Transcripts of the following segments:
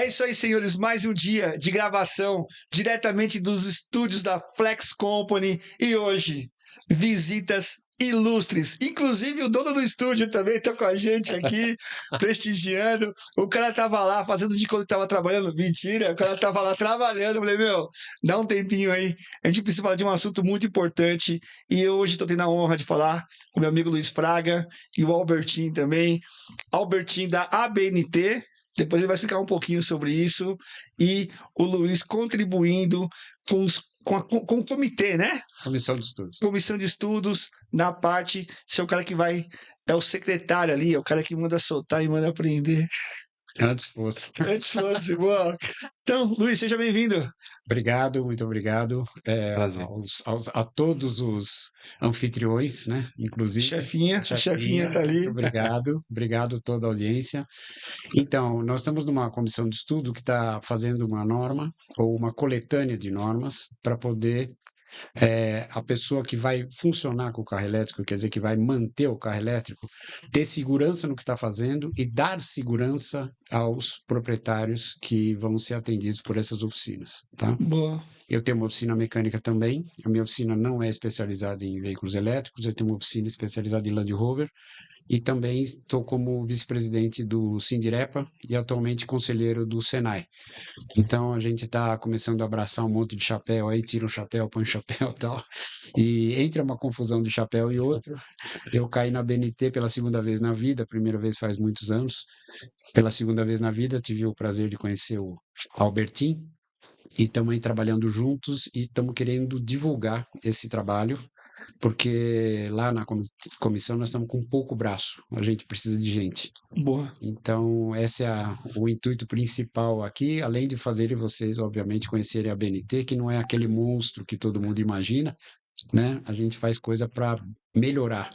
É isso aí, senhores. Mais um dia de gravação diretamente dos estúdios da Flex Company. E hoje, visitas ilustres. Inclusive, o dono do estúdio também está com a gente aqui, prestigiando. O cara tava lá fazendo de conta que tava trabalhando. Mentira, o cara tava lá trabalhando. Eu falei, meu, dá um tempinho aí. A gente precisa falar de um assunto muito importante. E hoje estou tendo a honra de falar com meu amigo Luiz Fraga e o Albertinho também. Albertinho da ABNT. Depois ele vai explicar um pouquinho sobre isso. E o Luiz contribuindo com o comitê, né? Comissão de estudos. Comissão de estudos, na parte, ser o cara que vai, é o secretário ali, é o cara que manda soltar e manda aprender. Antes fosse. Antes fosse, boa. Então, Luiz, seja bem-vindo. Obrigado, muito obrigado Prazer. a todos os anfitriões, né? Inclusive. Chefinha tá ali. Muito obrigado a toda a audiência. Então, nós estamos numa comissão de estudo que está fazendo uma norma, ou uma coletânea de normas, para poder a pessoa que vai funcionar com o carro elétrico, quer dizer, que vai manter o carro elétrico, ter segurança no que está fazendo e dar segurança aos proprietários que vão ser atendidos por essas oficinas, tá? Boa. Eu tenho uma oficina mecânica também, a minha oficina não é especializada em veículos elétricos, eu tenho uma oficina especializada em Land Rover, e também estou como vice-presidente do Sindirepa e atualmente conselheiro do Senai. Então a gente está começando a abraçar um monte de chapéu aí, tira um chapéu, põe um chapéu e tal. E entre uma confusão de chapéu e outro, eu caí na BNT pela segunda vez na vida, a primeira vez faz muitos anos. Pela segunda vez na vida, tive o prazer de conhecer o Albertinho. E estamos aí trabalhando juntos e estamos querendo divulgar esse trabalho, porque lá na comissão nós estamos com pouco braço, a gente precisa de gente. Boa. Então, esse é o intuito principal aqui, além de fazerem vocês, obviamente, conhecerem a BNT, que não é aquele monstro que todo mundo imagina, né? A gente faz coisa para melhorar,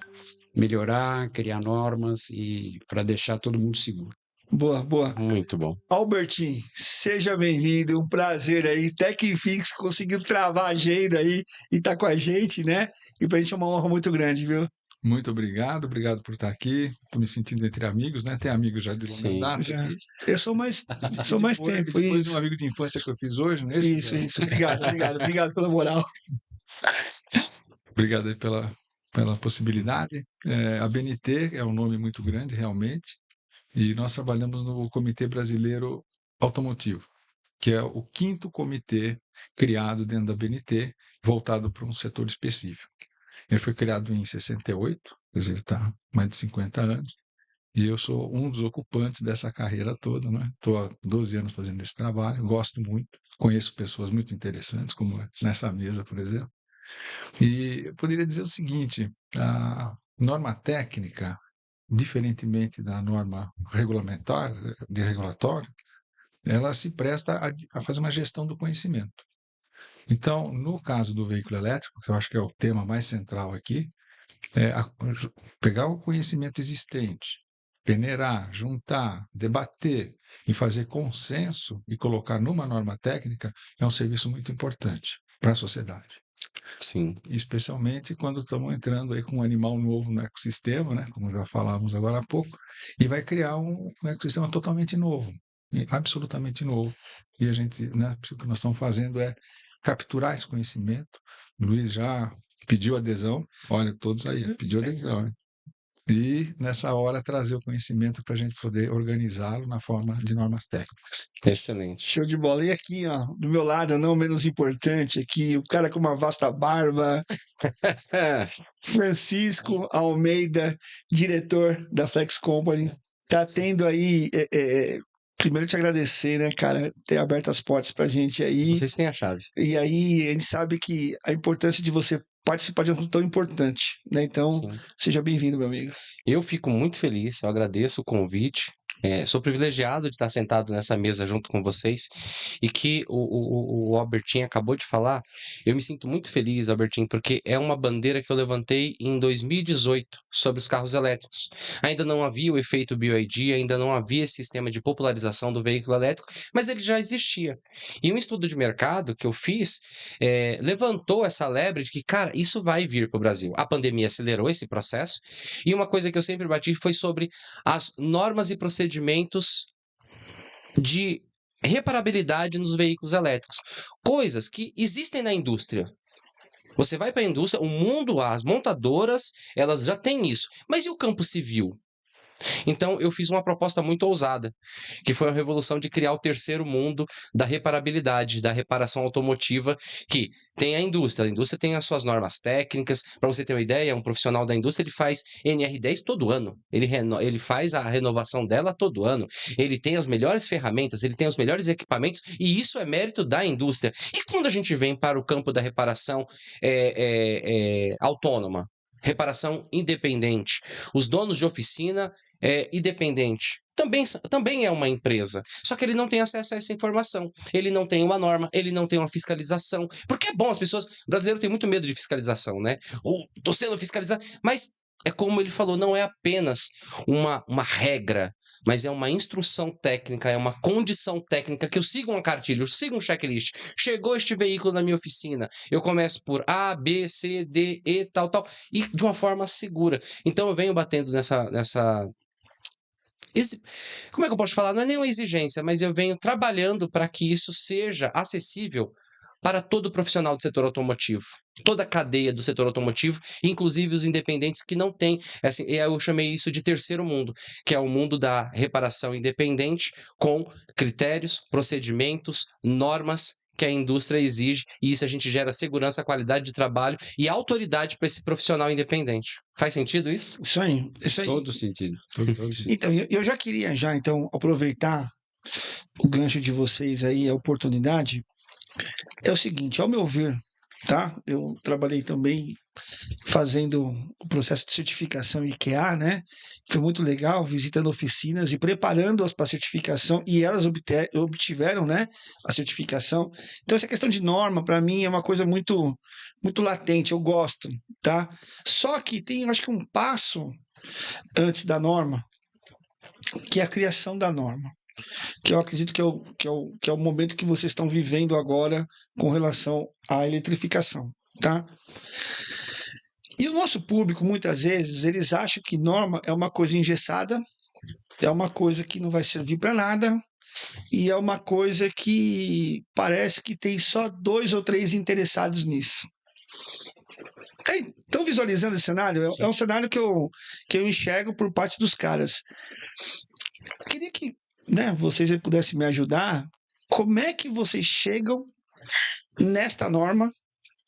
criar normas e para deixar todo mundo seguro. Boa, boa. Muito bom. Albertinho, seja bem-vindo, um prazer aí. Techfix conseguiu travar a agenda aí e tá com a gente, né? E pra gente é uma honra muito grande, viu? Muito obrigado por estar aqui. Estou me sentindo entre amigos, né? Tem amigos já de longa Sim. data Já. aqui. Eu sou mais tempo, Depois de isso. um amigo de infância que eu fiz hoje, não é isso? Isso. Obrigado pela moral. Obrigado aí pela possibilidade. A BNT é um nome muito grande, realmente, e nós trabalhamos no Comitê Brasileiro Automotivo, que é o 5º comitê criado dentro da BNT, voltado para um setor específico. Ele foi criado em 68, quer dizer, ele está há mais de 50 anos, e eu sou um dos ocupantes dessa carreira toda, né? Estou há 12 anos fazendo esse trabalho, gosto muito, conheço pessoas muito interessantes, como nessa mesa, por exemplo. E eu poderia dizer o seguinte: a norma técnica, diferentemente da norma regulamentar, de regulatório, ela se presta a fazer uma gestão do conhecimento. Então, no caso do veículo elétrico, que eu acho que é o tema mais central aqui, pegar o conhecimento existente, peneirar, juntar, debater e fazer consenso e colocar numa norma técnica é um serviço muito importante para a sociedade. Sim. Especialmente quando estamos entrando aí com um animal novo no ecossistema, né, como já falávamos agora há pouco, e vai criar um ecossistema totalmente novo, absolutamente novo. E a gente, né, o que nós estamos fazendo é capturar esse conhecimento. O Luiz já pediu adesão, olha, todos aí, pediu adesão, hein? E nessa hora trazer o conhecimento para a gente poder organizá-lo na forma de normas técnicas. Excelente. Show de bola. E aqui, ó, do meu lado, não menos importante, aqui, o cara com uma vasta barba, Francisco Almeida, diretor da Flex Company. Tá tendo aí. Primeiro te agradecer, né, cara, ter aberto as portas pra gente aí. Vocês têm a chave. E aí a gente sabe que a importância de você participar de um assunto tão importante, né? Então, Sim. seja bem-vindo, meu amigo. Eu fico muito feliz, eu agradeço o convite. Sou privilegiado de estar sentado nessa mesa junto com vocês e que o Albertinho acabou de falar. Eu me sinto muito feliz, Albertinho, porque é uma bandeira que eu levantei em 2018 sobre os carros elétricos. Ainda não havia o efeito BioID, ainda não havia esse sistema de popularização do veículo elétrico, mas ele já existia. E um estudo de mercado que eu fiz levantou essa lebre de que, cara, isso vai vir para o Brasil. A pandemia acelerou esse processo e uma coisa que eu sempre bati foi sobre as normas e procedimentos de reparabilidade nos veículos elétricos. Coisas que existem na indústria. Você vai para a indústria, o mundo, as montadoras, elas já têm isso. Mas e o campo civil? Então, eu fiz uma proposta muito ousada, que foi a revolução de criar o terceiro mundo da reparabilidade, da reparação automotiva, que tem a indústria tem as suas normas técnicas. Para você ter uma ideia, um profissional da indústria ele faz NR10 todo ano, ele faz a renovação dela todo ano, ele tem as melhores ferramentas, ele tem os melhores equipamentos, e isso é mérito da indústria. E quando a gente vem para o campo da reparação autônoma, reparação independente, os donos de oficina independente. Também é uma empresa. Só que ele não tem acesso a essa informação. Ele não tem uma norma, ele não tem uma fiscalização. Porque é bom, as pessoas. O brasileiro tem muito medo de fiscalização, né? Ou tô sendo fiscalizado. Mas é como ele falou, não é apenas uma regra, mas é uma instrução técnica, é uma condição técnica que eu sigo uma cartilha, eu sigo um checklist. Chegou este veículo na minha oficina, eu começo por A, B, C, D, E, tal, e de uma forma segura. Então eu venho batendo nessa como é que eu posso falar? Não é nenhuma exigência, mas eu venho trabalhando para que isso seja acessível para todo profissional do setor automotivo, toda a cadeia do setor automotivo, inclusive os independentes que não têm, assim, eu chamei isso de terceiro mundo, que é o mundo da reparação independente, com critérios, procedimentos, normas que a indústria exige, e isso a gente gera segurança, qualidade de trabalho e autoridade para esse profissional independente. Faz sentido isso? Isso aí, isso aí. Todo sentido. Todo sentido. Então, eu já queria então aproveitar o gancho de vocês aí, a oportunidade. É o seguinte, ao meu ver, tá? Eu trabalhei também fazendo o processo de certificação IQA, né? Foi muito legal, visitando oficinas e preparando-as para a certificação, e elas obtiveram, né, a certificação. Então, essa questão de norma, para mim, é uma coisa muito, muito latente, eu gosto, tá? Só que tem, acho que um passo antes da norma, que é a criação da norma, que eu acredito que é o momento que vocês estão vivendo agora com relação à eletrificação, tá? E o nosso público, muitas vezes, eles acham que norma é uma coisa engessada, é uma coisa que não vai servir para nada, e é uma coisa que parece que tem só 2 ou 3 interessados nisso. Estão visualizando esse cenário? É um cenário que eu enxergo por parte dos caras. Eu queria que, né, vocês pudessem me ajudar. Como é que vocês chegam nesta norma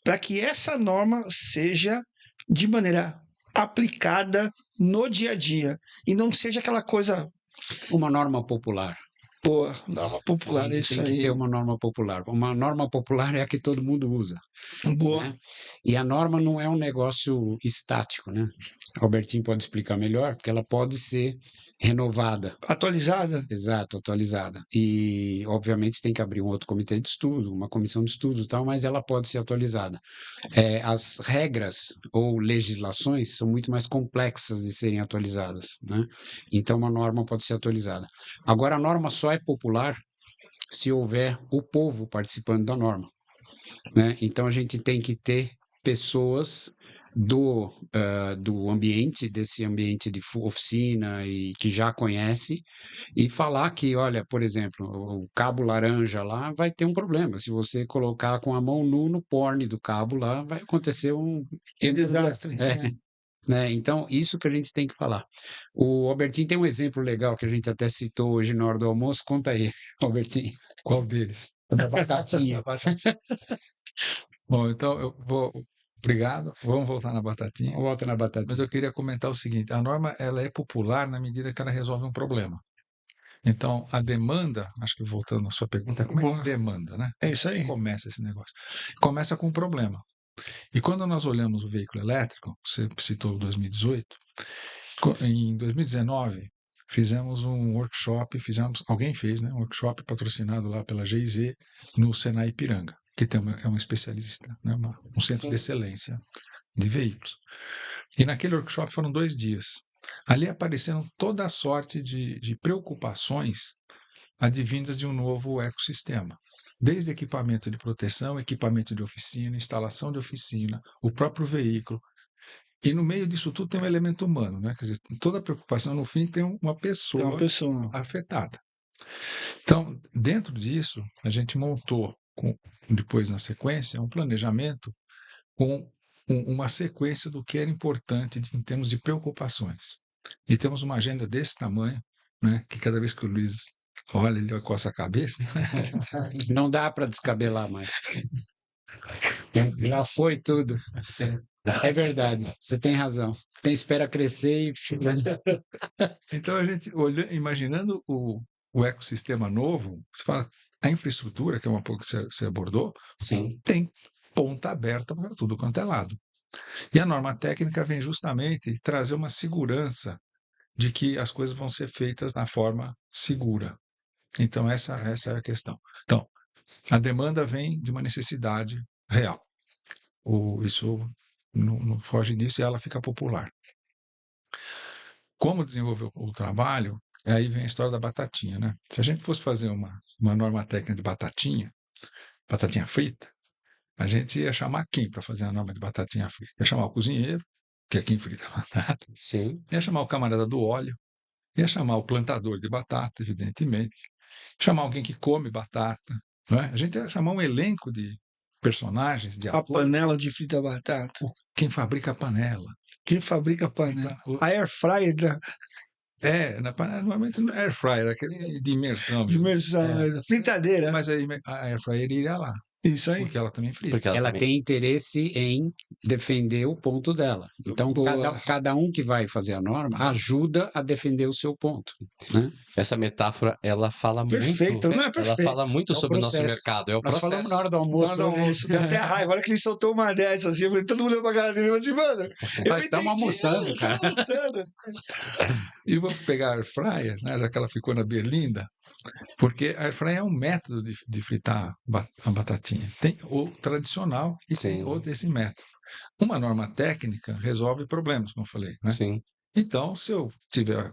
para que essa norma seja de maneira aplicada no dia a dia e não seja aquela coisa Uma norma popular. boa, norma popular, A é gente isso tem que aí. ter uma norma popular. Uma norma popular é a que todo mundo usa. Boa. Né? E a norma não é um negócio estático, né? Albertinho pode explicar melhor, porque ela pode ser renovada. Atualizada? Exato, atualizada. E, obviamente, tem que abrir um outro comitê de estudo, uma comissão de estudo e tal, mas ela pode ser atualizada. As regras ou legislações são muito mais complexas de serem atualizadas, né? Então, uma norma pode ser atualizada. Agora, a norma só é popular se houver o povo participando da norma, né? Então, a gente tem que ter pessoas do ambiente, desse ambiente de oficina e que já conhece, e falar que, olha, por exemplo, o cabo laranja lá vai ter um problema. Se você colocar com a mão no porne do cabo lá, vai acontecer um Desastre. né? Então, isso que a gente tem que falar. O Albertinho tem um exemplo legal que a gente até citou hoje na hora do almoço. Conta aí, Albertinho. Qual deles? Da batatinha. Bom, então eu vou. Obrigado. Vamos voltar na batatinha. Volta na Mas batatinha. eu queria comentar o seguinte: a norma ela é popular na medida que ela resolve um problema. Então, a demanda, acho que voltando à sua pergunta, como é que demanda, né? É isso aí. Começa esse negócio. Começa com um problema. E quando nós olhamos o veículo elétrico, você citou 2018, em 2019 fizemos um workshop, alguém fez, né, um workshop patrocinado lá pela GIZ no Senai Ipiranga, que é um especialista, né, um centro de excelência de veículos. E naquele workshop foram 2 dias. Ali apareceram toda a sorte de preocupações advindas de um novo ecossistema. Desde equipamento de proteção, equipamento de oficina, instalação de oficina, o próprio veículo. E no meio disso tudo tem um elemento humano, né? Quer dizer, toda preocupação, no fim, tem uma É uma pessoa pessoa. afetada. Então, dentro disso, a gente montou, depois na sequência, um planejamento com uma sequência do que era importante em termos de preocupações. E temos uma agenda desse tamanho, né, que cada vez que o Luiz olha, ele coça a cabeça. Não dá para descabelar mais. Já foi tudo. É verdade, você tem razão. Tem espera crescer e. Então, a gente imaginando o ecossistema novo, você fala, a infraestrutura, que é uma pouco que você abordou, Sim. tem ponta aberta para tudo quanto é lado. E a norma técnica vem justamente trazer uma segurança de que as coisas vão ser feitas na forma segura. Então, essa é a questão. Então, a demanda vem de uma necessidade real. Isso não foge disso e ela fica popular. Como desenvolver o trabalho, aí vem a história da batatinha, né? Se a gente fosse fazer uma norma técnica de batatinha frita, a gente ia chamar quem para fazer a norma de batatinha frita? Ia chamar o cozinheiro, que é quem frita a batata, Sim. ia chamar o camarada do óleo, ia chamar o plantador de batata, evidentemente, chamar alguém que come batata, não é? A gente ia chamar um elenco de personagens, de A atores, panela de frita batata. quem fabrica a panela. Quem fabrica a panela? O- A air fryer da na panela, normalmente não é air fryer, aquele de imersão. imersão, É. a fritadeira. Mas a air fryer iria lá, Isso aí. porque ela também frita. Porque ela Ela também... tem interesse em defender o ponto dela. Então, Boa. cada um que vai fazer a norma ajuda a defender o seu ponto, né? Essa metáfora, ela fala Perfeito, muito. não é Ela perfeito. fala muito É o sobre o nosso processo. mercado. É o Nós falamos na processo. hora do Na almoço. hora do almoço, deu até raiva. A hora que ele soltou uma dessas, assim, eu falei, todo mundo olhou pra cara dele e falou assim, mano, eu Nós estamos entendi, almoçando, nós cara. estamos almoçando. E vamos pegar a air fryer, né, já que ela ficou na berlinda, porque a air fryer é um método de fritar a batatinha. Tem o tradicional e tem Sim. outro esse método. Uma norma técnica resolve problemas, como eu falei, né? Sim. Então, se eu tiver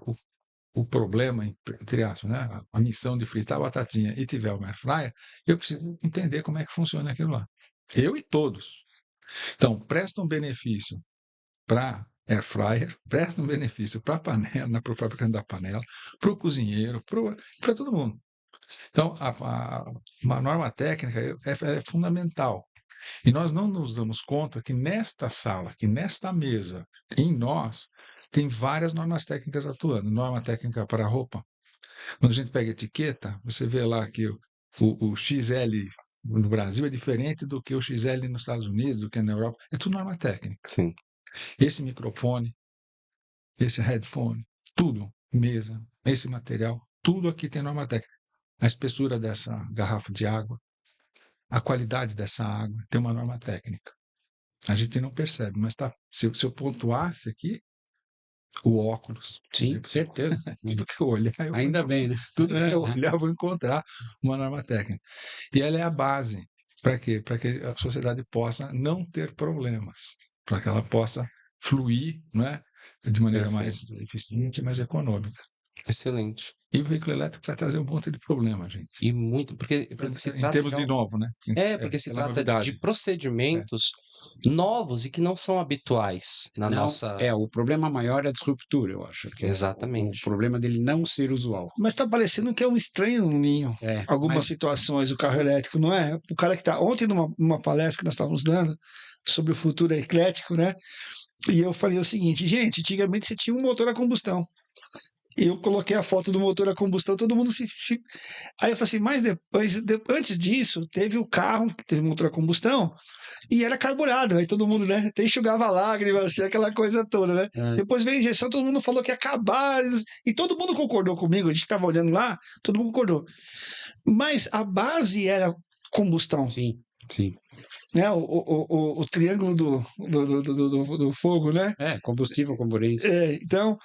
o problema, entre aspas, né, a missão de fritar a batatinha e tiver uma air fryer, eu preciso entender como é que funciona aquilo lá. Eu e todos. Então, presta um benefício para air fryer, presta um benefício para a panela, para o fabricante da panela, para o cozinheiro, para todo mundo. Então, uma norma técnica é fundamental. E nós não nos damos conta que nesta sala, que nesta mesa, em nós, tem várias normas técnicas atuando. Norma técnica para roupa. Quando a gente pega etiqueta, você vê lá que o XL no Brasil é diferente do que o XL nos Estados Unidos, do que na Europa. É tudo norma técnica. Sim. Esse microfone, esse headphone, tudo, mesa, esse material, tudo aqui tem norma técnica. A espessura dessa garrafa de água, a qualidade dessa água, tem uma norma técnica. A gente não percebe, mas tá, se eu pontuasse aqui, o óculos, Sim, certeza. tudo que eu olhar, eu vou Ainda bem, né? tudo que eu olhar, eu vou encontrar uma norma técnica. E ela é a base para quê? Para que a sociedade possa não ter problemas, para que ela possa fluir, não é? De maneira mais eficiente, mais econômica. Excelente. E o veículo elétrico vai trazer um monte de problema, gente. E muito, porque se Em trata termos de de novo, né? porque se pela trata novidade. de procedimentos novos e que não são habituais na Não, nossa... o problema maior é a disruptura, eu acho. Que Exatamente. O problema dele não ser usual. Mas tá parecendo que é um estranho no ninho. É, Algumas mas situações, o carro elétrico, não é? O cara que tá. Ontem, numa palestra que nós estávamos dando sobre o futuro eclético, né? E eu falei o seguinte, gente, antigamente você tinha um motor a combustão. Eu coloquei a foto do motor a combustão, todo mundo Aí eu falei assim, mas depois, antes disso, teve o carro que teve motor a combustão e era carburado. Aí todo mundo, né, até enxugava lágrimas, assim, aquela coisa toda, né? Depois veio a injeção, todo mundo falou que ia acabar. E todo mundo concordou comigo, a gente estava olhando lá, todo mundo concordou. Mas a base era combustão. sim, sim. Né? O triângulo do fogo, né? Combustível, comburente. Então,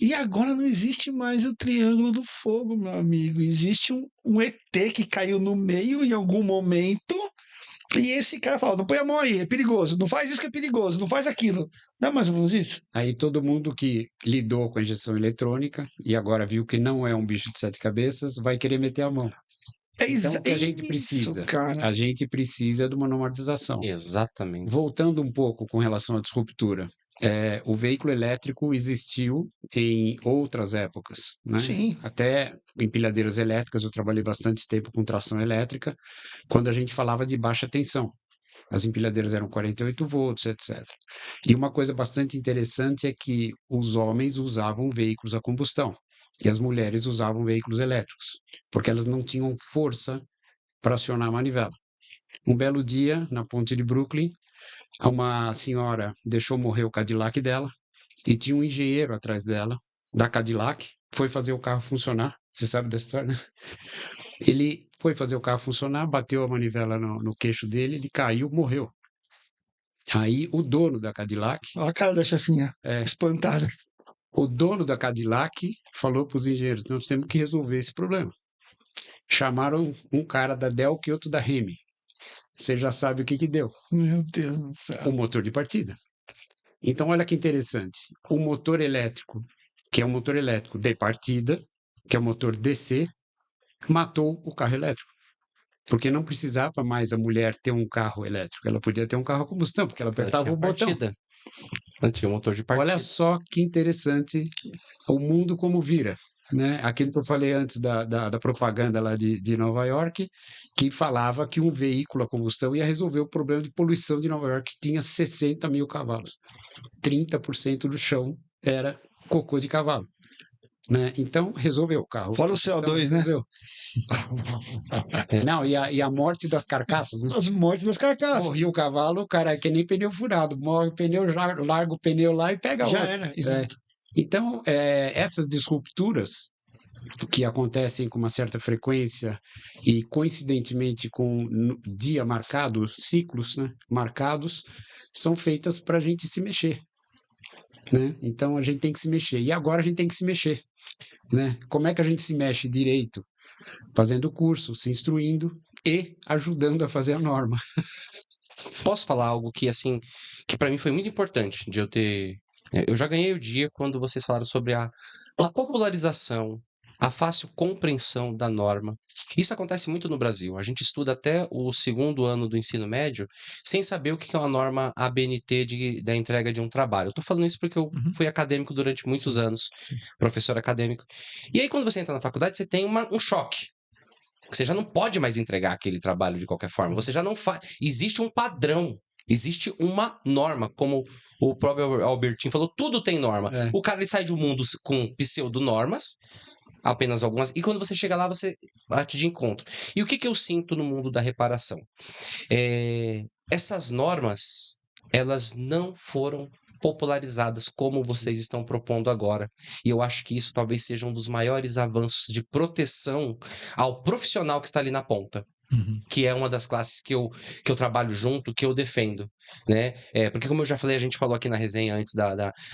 e agora não existe mais o triângulo do fogo, meu amigo. Existe um ET que caiu no meio em algum momento. E esse cara fala: não põe a mão aí, é perigoso. Não faz isso que é perigoso, não faz aquilo. Não é mais ou menos isso? Aí todo mundo que lidou com a injeção eletrônica e agora viu que não é um bicho de 7 cabeças, vai querer meter a mão. Então, o que a gente precisa? Isso, cara. A gente precisa de uma normatização. Exatamente. Voltando um pouco com relação à disruptura, o veículo elétrico existiu em outras épocas, né? Sim. Até empilhadeiras elétricas, eu trabalhei bastante tempo com tração elétrica, quando a gente falava de baixa tensão. As empilhadeiras eram 48 volts, etc. E uma coisa bastante interessante é que os homens usavam veículos a combustão e as mulheres usavam veículos elétricos, porque elas não tinham força para acionar a manivela. Um belo dia, na ponte de Brooklyn, uma senhora deixou morrer o Cadillac dela e tinha um engenheiro atrás dela, da Cadillac, foi fazer o carro funcionar. Você sabe da história, né? Ele foi fazer o carro funcionar, bateu a manivela no queixo dele, ele caiu, morreu. Aí o dono da Cadillac, Olha a cara da chefinha, espantada. o dono da Cadillac falou para os engenheiros: nós temos que resolver esse problema. Chamaram um cara da Delk e outro da Hemi. Você já sabe o que deu. Meu Deus do O céu. motor de partida. Então, olha que interessante. O motor elétrico, que é um motor elétrico de partida, que é o motor DC, matou o carro elétrico. Porque não precisava mais a mulher ter um carro elétrico. Ela podia ter um carro a combustão, porque ela apertava o botão. Ela tinha um motor de partida. Olha só que interessante o mundo como vira. Né? Aquilo que eu falei antes da propaganda lá de Nova York, que falava que um veículo a combustão ia resolver o problema de poluição de Nova York, que tinha 60 mil cavalos. 30% do chão era cocô de cavalo. Né? Então, resolveu o carro. Fora o CO2, né? Resolveu. Não, e a morte das carcaças. Né? As mortes das carcaças. Morria o cavalo, o cara é que nem pneu furado. Morre o pneu, larga o pneu lá e pega Já outro. era, exato. Então, essas disrupturas que acontecem com uma certa frequência e coincidentemente com dia marcado, ciclos, né, marcados, são feitas para a gente se mexer. Né? Então a gente tem que se mexer. E agora a gente tem que se mexer. Né? Como é que a gente se mexe direito? Fazendo curso, se instruindo e ajudando a fazer a norma. Posso falar algo que, assim, que para mim foi muito importante de eu ter. Eu já ganhei o dia quando vocês falaram sobre a popularização, a fácil compreensão da norma. Isso acontece muito no Brasil. A gente estuda até o 2º ano do ensino médio sem saber o que é uma norma ABNT da entrega de um trabalho. Eu estou falando isso porque eu fui acadêmico durante muitos anos, professor acadêmico. E aí, quando você entra na faculdade, você tem um choque. Você já não pode mais entregar aquele trabalho de qualquer forma. Você já não faz. Existe um padrão. Existe uma norma, como o próprio Albertinho falou, tudo tem norma. O cara ele sai de um mundo com pseudo-normas, apenas algumas, e quando você chega lá, você bate de encontro. E o que eu sinto no mundo da reparação? Essas normas, elas não foram popularizadas como vocês estão propondo agora. E eu acho que isso talvez seja um dos maiores avanços de proteção ao profissional que está ali na ponta. Que é uma das classes que eu trabalho junto, que eu defendo, né? Porque como eu já falei, a gente falou aqui na resenha antes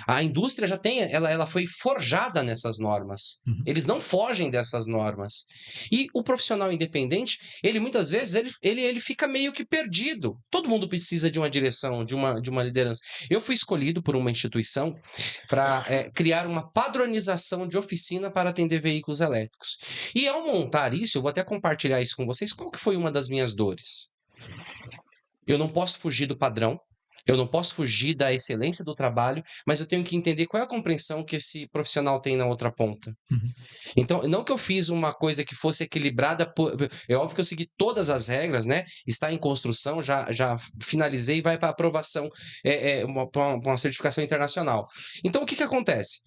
a indústria já tem, ela foi forjada nessas normas. Eles não fogem dessas normas. E o profissional independente, ele muitas vezes, ele fica meio que perdido. Todo mundo precisa de uma direção, de uma liderança. Eu fui escolhido por uma instituição para criar uma padronização de oficina para atender veículos elétricos. E ao montar isso, eu vou até compartilhar isso com vocês, qual que foi uma das minhas dores? Eu não posso fugir do padrão, eu não posso fugir da excelência do trabalho, mas eu tenho que entender qual é a compreensão que esse profissional tem na outra ponta. Então, não que eu fiz uma coisa que fosse equilibrada, é óbvio que eu segui todas as regras, né? Está em construção, já finalizei e vai para aprovação, uma certificação internacional. Então, o que acontece?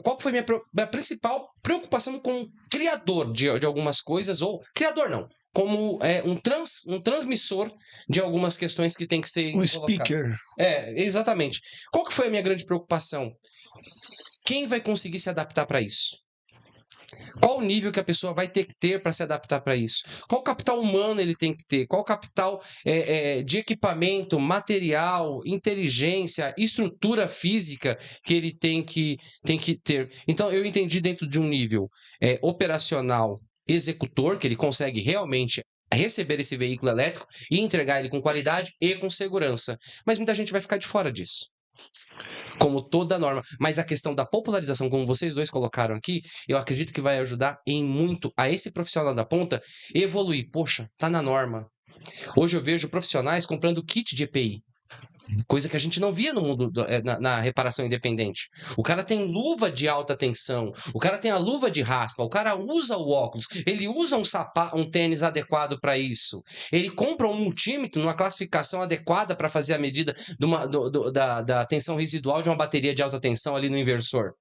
Qual que foi minha principal preocupação com o criador de algumas coisas, ou criador não, como um transmissor de algumas questões que tem que ser Um colocadas. speaker. Exatamente. Qual que foi a minha grande preocupação? Quem vai conseguir se adaptar para isso? Qual o nível que a pessoa vai ter que ter para se adaptar para isso? Qual capital humano ele tem que ter? Qual capital de equipamento, material, inteligência, estrutura física que ele tem que ter? Então, eu entendi dentro de um nível operacional executor, que ele consegue realmente receber esse veículo elétrico e entregar ele com qualidade e com segurança. Mas muita gente vai ficar de fora disso. Como toda norma. Mas a questão da popularização, como vocês dois colocaram aqui, eu acredito que vai ajudar em muito a esse profissional da ponta evoluir. Poxa, tá na norma. Hoje eu vejo profissionais comprando kit de EPI. Coisa que a gente não via no mundo na reparação independente. O cara tem luva de alta tensão, o cara tem a luva de raspa, o cara usa o óculos, ele usa um tênis adequado para isso. Ele compra um multímetro numa classificação adequada para fazer a medida da tensão residual de uma bateria de alta tensão ali no inversor.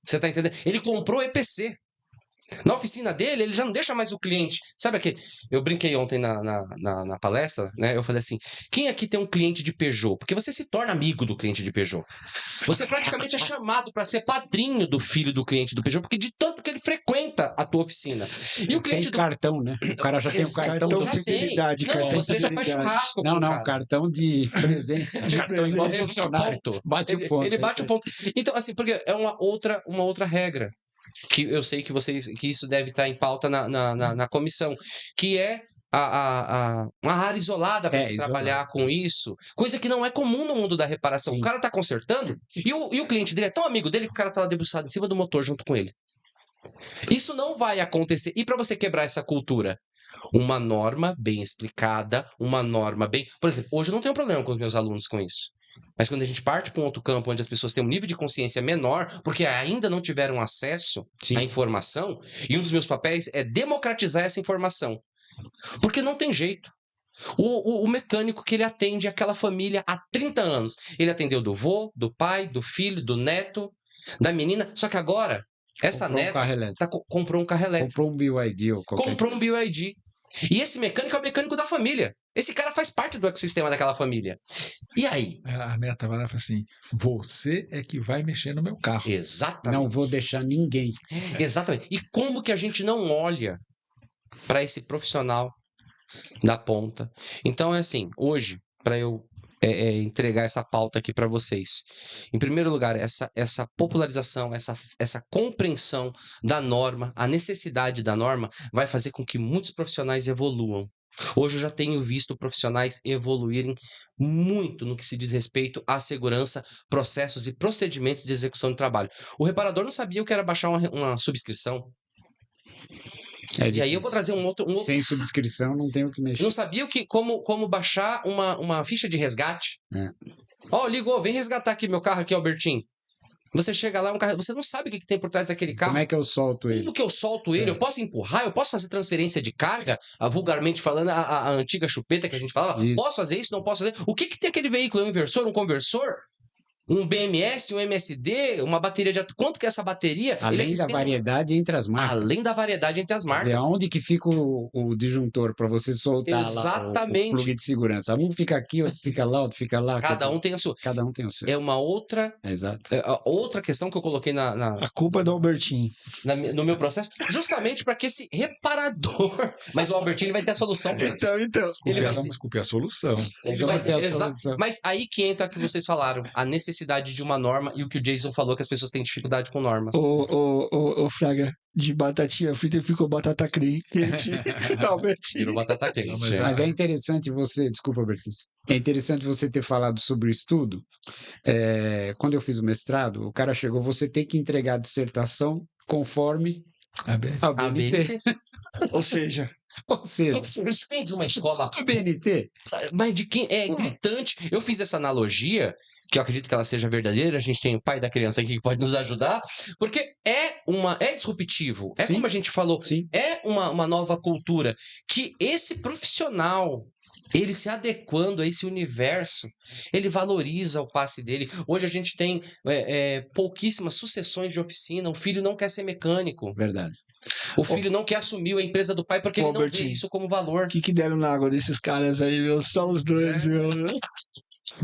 Você tá entendendo? Ele comprou EPC. Na oficina dele, ele já não deixa mais o cliente. Sabe aquele. Eu brinquei ontem na palestra, né? Eu falei assim: quem aqui tem um cliente de Peugeot? Porque você se torna amigo do cliente de Peugeot. Você praticamente é chamado para ser padrinho do filho do cliente do Peugeot, porque de tanto que ele frequenta a tua oficina. E o cliente tem cartão, né? O cara já tem um cartão. Cartão do- de fidelidade, Não, cartão de você já faz fidelidade. churrasco com Não, o não, cara. cartão de presença. De Cartão igual presença. funcionário. Bate o ponto. Ele bate é o ponto. Então, assim, porque é uma outra regra que eu sei que isso deve estar em pauta na comissão, que é uma área isolada para se isolado. trabalhar com isso, coisa que não é comum no mundo da reparação. Sim. O cara tá consertando e o cliente dele é tão amigo dele que o cara tá lá debruçado em cima do motor junto com ele. Isso não vai acontecer. E para você quebrar essa cultura? Uma norma bem explicada, uma norma bem... Por exemplo, hoje eu não tenho problema com os meus alunos com isso. Mas quando a gente parte para um outro campo onde as pessoas têm um nível de consciência menor, porque ainda não tiveram acesso Sim. à informação, e um dos meus papéis é democratizar essa informação. Porque não tem jeito. O mecânico que ele atende aquela família há 30 anos, ele atendeu do vô, do pai, do filho, do neto, da menina, só que agora, essa Comprou um neta carro elétrico. comprou um carro elétrico. Comprou um BYD ou qualquer Comprou um BYD. E esse mecânico é o mecânico da família. Esse cara faz parte do ecossistema daquela família. E aí? A neta vai lá e fala assim: você é que vai mexer no meu carro. Exatamente. Não vou deixar ninguém. Exatamente. E como que a gente não olha para esse profissional da ponta? Então, é assim, hoje, para eu entregar essa pauta aqui para vocês. Em primeiro lugar, essa popularização, essa compreensão da norma, a necessidade da norma, vai fazer com que muitos profissionais evoluam. Hoje eu já tenho visto profissionais evoluírem muito no que se diz respeito à segurança, processos e procedimentos de execução de trabalho. O reparador não sabia o que era baixar uma subscrição. É E aí eu vou trazer um outro... Sem subscrição não tem o que mexer. Não sabia como baixar uma ficha de resgate. É. Ó, ligou, vem resgatar aqui meu carro aqui, Albertinho. Você chega lá, você não sabe o que tem por trás daquele carro. Como é que eu solto ele? Como que eu solto ele? Eu posso empurrar? Eu posso fazer transferência de carga? Vulgarmente falando, a antiga chupeta que a gente falava. Isso. Posso fazer isso? Não posso fazer? O que tem aquele veículo? É um inversor? Um conversor? Um BMS? Um MSD? Uma bateria de... Quanto que é essa bateria? Além da variedade entre as marcas. Além da variedade entre as Quer marcas. dizer, aonde que fica o disjuntor para você soltar Exatamente. lá o plug de segurança? Um fica aqui, outro fica lá, outro fica lá. Cada um tem a sua. Cada um tem o seu. É uma outra... Exato. outra questão que eu coloquei A culpa é do Albertinho. no meu processo, justamente para que esse reparador... Mas o Albertinho vai ter a solução para isso. Então. Ele vai Vamos desculpe a solução. Ele vai ter a exato. solução. Mas aí que entra o que vocês falaram, a necessidade de uma norma e o que o Jason falou, que as pessoas têm dificuldade com normas. Ô, Fraga, de batatinha frita ficou batata quente. Albertinho. Virou batata quente. Não, mas é. Mas é interessante você... Desculpa, Albertinho. É interessante você ter falado sobre o estudo. Quando eu fiz o mestrado, o cara chegou, você tem que entregar a dissertação conforme Ah, bem. a A BNT. Ou seja, Ou seja, Vem de uma escola, a BNT. mas de quem é gritante. Eu fiz essa analogia, que eu acredito que ela seja verdadeira. A gente tem o pai da criança aqui que pode nos ajudar, porque é disruptivo. É Sim. como a gente falou, Sim. é uma nova cultura que esse profissional, ele se adequando a esse universo, ele valoriza o passe dele. Hoje a gente tem pouquíssimas sucessões de oficina. O filho não quer ser mecânico. Verdade. O filho não quer assumir a empresa do pai porque Ô, ele não vê Albertinho, isso como valor. o que deram na água desses caras aí, meu? Só os dois, meu.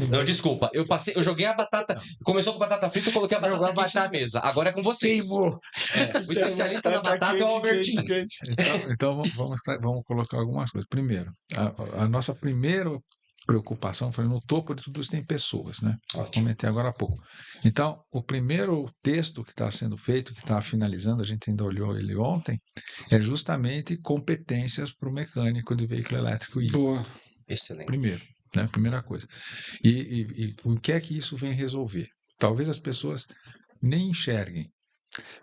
Não, desculpa. Eu joguei a batata. Começou com batata frita, eu coloquei a Jogou batata a quente na batata. mesa. Agora é com vocês. Queimou. O especialista na batata é o Albertinho. Quente. Então vamos colocar algumas coisas. Primeiro, a nossa primeira preocupação foi no topo de tudo isso tem pessoas, né? Comentei agora há pouco. Então, o primeiro texto que está sendo feito, que está finalizando, a gente ainda olhou ele ontem, é justamente competências para o mecânico de veículo elétrico ir. Boa. Excelente. Primeiro, né? Primeira coisa. E o que é que isso vem resolver? Talvez as pessoas nem enxerguem,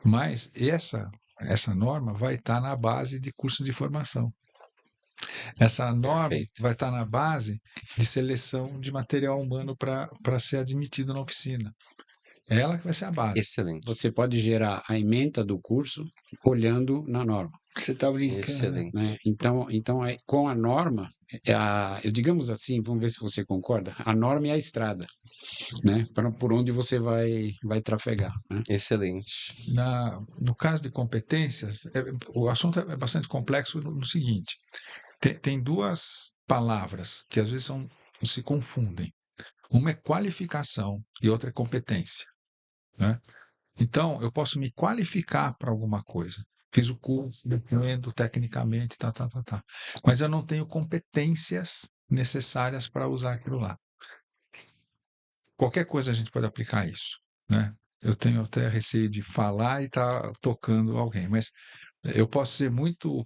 mas essa norma vai estar na base de curso de formação. Essa norma Perfeito. vai estar na base de seleção de material humano para ser admitido na oficina. É ela que vai ser a base. Excelente. Você pode gerar a ementa do curso olhando na norma, Você tá brincando. Excelente. né? Então com a norma, eu digamos assim, vamos ver se você concorda, a norma é a estrada, né? Por onde você vai trafegar, né? Excelente. No caso de competências, o assunto é bastante complexo no seguinte: tem duas palavras que às vezes se confundem. Uma é qualificação e outra é competência, né? Então, eu posso me qualificar para alguma coisa. Fiz o curso, entendo tecnicamente, mas eu não tenho competências necessárias para usar aquilo lá. Qualquer coisa a gente pode aplicar isso, né? Eu tenho até receio de falar e estar tocando alguém, mas eu posso ser muito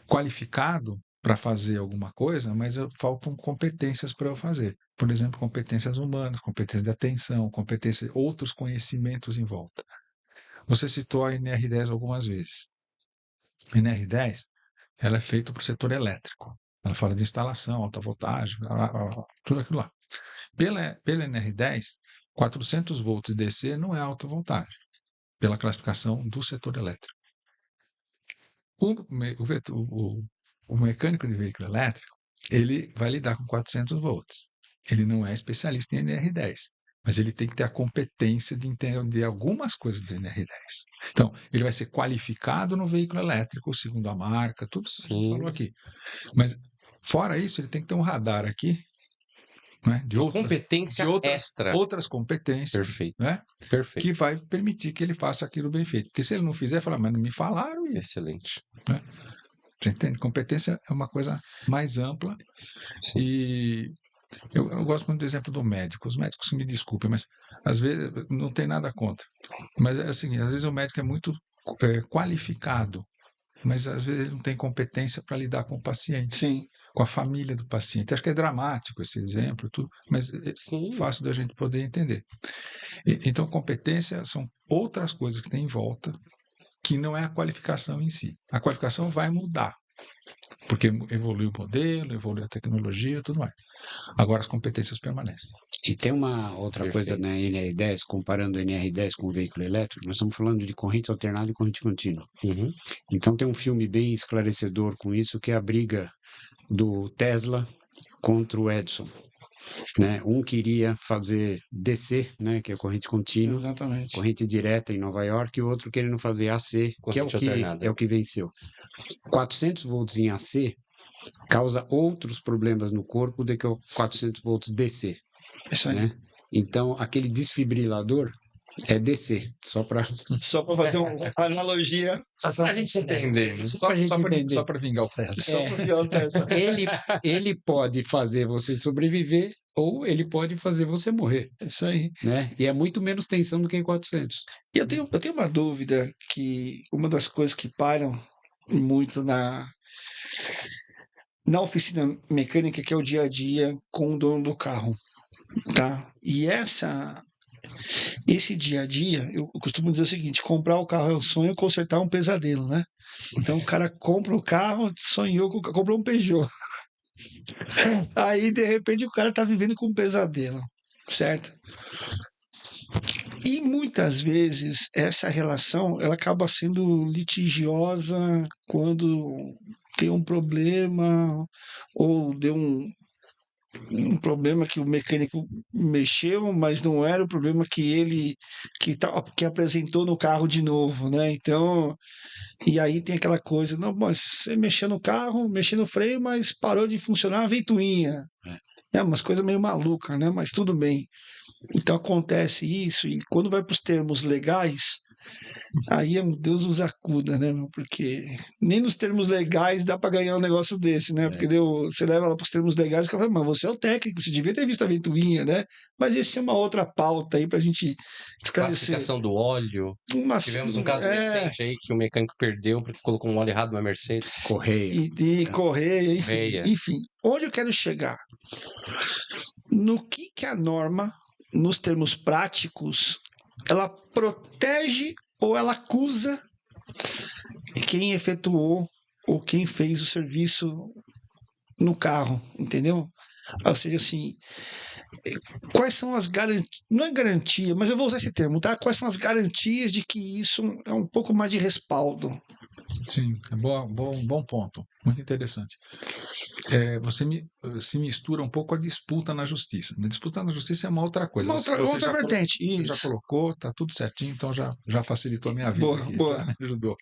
qualificado para fazer alguma coisa, mas faltam competências para eu fazer. Por exemplo, competências humanas, competências de atenção, competências, outros conhecimentos em volta. Você citou a NR10 algumas vezes. A NR10, ela é feita para o setor elétrico. Ela fala de instalação, alta voltagem, tudo aquilo lá. Pela NR10, 400 volts DC não é alta voltagem, pela classificação do setor elétrico. O mecânico de veículo elétrico, ele vai lidar com 400 volts. Ele não é especialista em NR10, mas ele tem que ter a competência de entender algumas coisas do NR10. Então, ele vai ser qualificado no veículo elétrico, segundo a marca, tudo que a gente falou aqui. Mas, fora isso, ele tem que ter um radar aqui, né, de Competência extra. outras competências, Perfeito. né, Perfeito. que vai permitir que ele faça aquilo bem feito. Porque se ele não fizer, fala, mas não me falaram isso. Excelente. Né? Você entende? Competência é uma coisa mais ampla. Sim. E eu gosto muito do exemplo do médico. Os médicos me desculpem, mas às vezes não tem nada contra. Mas é assim, às vezes o médico é muito qualificado, mas às vezes ele não tem competência para lidar com o paciente, Sim. com a família do paciente. Acho que é dramático esse exemplo, tudo, mas é Sim. fácil da gente poder entender. Então, competência são outras coisas que tem em volta, que não é a qualificação em si. A qualificação vai mudar, porque evoluiu o modelo, evoluiu a tecnologia e tudo mais. Agora as competências permanecem. E tem uma outra coisa Perfeito. na NR10, comparando o NR10 com o veículo elétrico, nós estamos falando de corrente alternada e corrente contínua. Uhum. Então tem um filme bem esclarecedor com isso, que é a briga do Tesla contra o Edison, né? Um queria fazer DC, né, que é corrente contínua, Exatamente. corrente direta em Nova York, e o outro querendo fazer AC, que Corrente alternada. é o que venceu. 400 volts em AC causa outros problemas no corpo do que o 400 volts DC, Isso aí. né? Então, aquele desfibrilador é DC, só para Só para fazer uma analogia. Só pra gente entender. Só para vingar o Tesla. Só para ver o Tesla. ele pode fazer você sobreviver ou ele pode fazer você morrer, Isso aí. né? E é muito menos tensão do que em 400. E eu tenho uma dúvida, que uma das coisas que param muito na oficina mecânica, que é o dia a dia com o dono do carro, tá? E esse dia a dia, eu costumo dizer o seguinte: comprar o carro é o sonho, consertar é um pesadelo, né? Então o cara compra o carro, sonhou, comprou um Peugeot. Aí, de repente, o cara tá vivendo com um pesadelo, certo? E muitas vezes essa relação ela acaba sendo litigiosa quando tem um problema ou deu um problema que o mecânico mexeu, mas não era o problema que ele que apresentou no carro de novo, né? Então, e aí tem aquela coisa, não, mas você mexeu no carro, mexeu no freio, mas parou de funcionar a ventoinha. É umas coisas meio malucas, né? Mas tudo bem. Então acontece isso, e quando vai para os termos legais, aí é um Deus nos acuda, né, meu? Porque nem nos termos legais dá para ganhar um negócio desse, né? Porque você leva lá para os termos legais e fala, mas você é o técnico, você devia ter visto a ventoinha, né? Mas isso é uma outra pauta aí para a gente esclarecer. Classificação do óleo. Tivemos um caso recente aí que o mecânico perdeu porque colocou um óleo errado na Mercedes. Correia. E correia, enfim, Veia. enfim. Onde eu quero chegar? No que a norma, nos termos práticos, ela protege ou ela acusa quem efetuou ou quem fez o serviço no carro, entendeu? Ou seja, assim, quais são as garantias, não é garantia, mas eu vou usar esse termo, tá? Quais são as garantias de que isso é um pouco mais de respaldo? Sim, é bom ponto. Muito interessante. Se mistura um pouco a disputa na justiça. A disputa na justiça é uma outra coisa. Uma outra vertente, Você já isso. colocou, tá tudo certinho, então já facilitou a minha vida Boa, aqui, boa. tá? Me ajudou.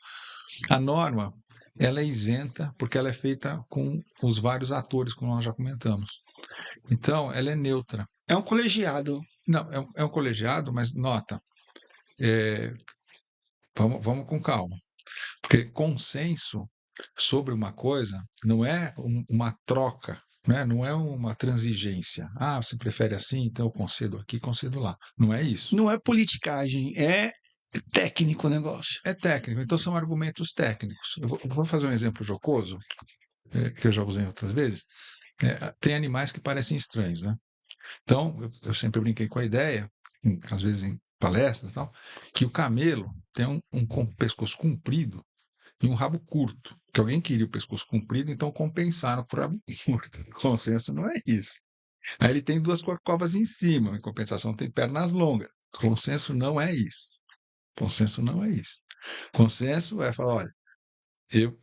A norma, ela é isenta porque ela é feita com os vários atores, como nós já comentamos. Então, ela é neutra. É um colegiado. Não, é um colegiado, mas nota, vamos com calma. Porque consenso sobre uma coisa não é uma troca, né? Não é uma transigência. Ah, você prefere assim, então eu concedo aqui, concedo lá. Não é isso. Não é politicagem, é técnico o negócio. É técnico, então são argumentos técnicos. Eu vou fazer um exemplo jocoso, que eu já usei outras vezes. Tem animais que parecem estranhos, né? Então, eu sempre brinquei com a ideia, às vezes em palestras e tal, que o camelo tem um pescoço comprido e um rabo curto. Que alguém queria o pescoço comprido, então compensaram por rabo curto. Consenso não é isso. Aí ele tem duas corcovas em cima, em compensação tem pernas longas. Consenso não é isso. Consenso não é isso. Consenso é falar, olha, eu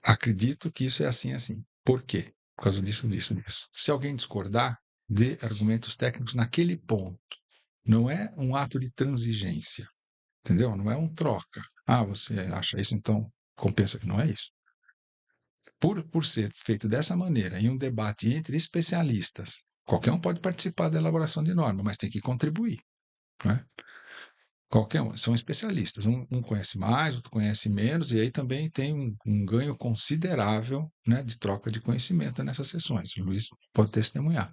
acredito que isso é assim, assim. Por quê? Por causa disso, disso, disso. Se alguém discordar, dê argumentos técnicos naquele ponto. Não é um ato de transigência, entendeu? Não é um troca. Ah, você acha isso, então compensa que não é isso. Por ser feito dessa maneira, em um debate entre especialistas, qualquer um pode participar da elaboração de norma, mas tem que contribuir, né? Qualquer um, são especialistas. Um conhece mais, outro conhece menos, e aí também tem um ganho considerável, né, de troca de conhecimento nessas sessões. O Luiz pode testemunhar.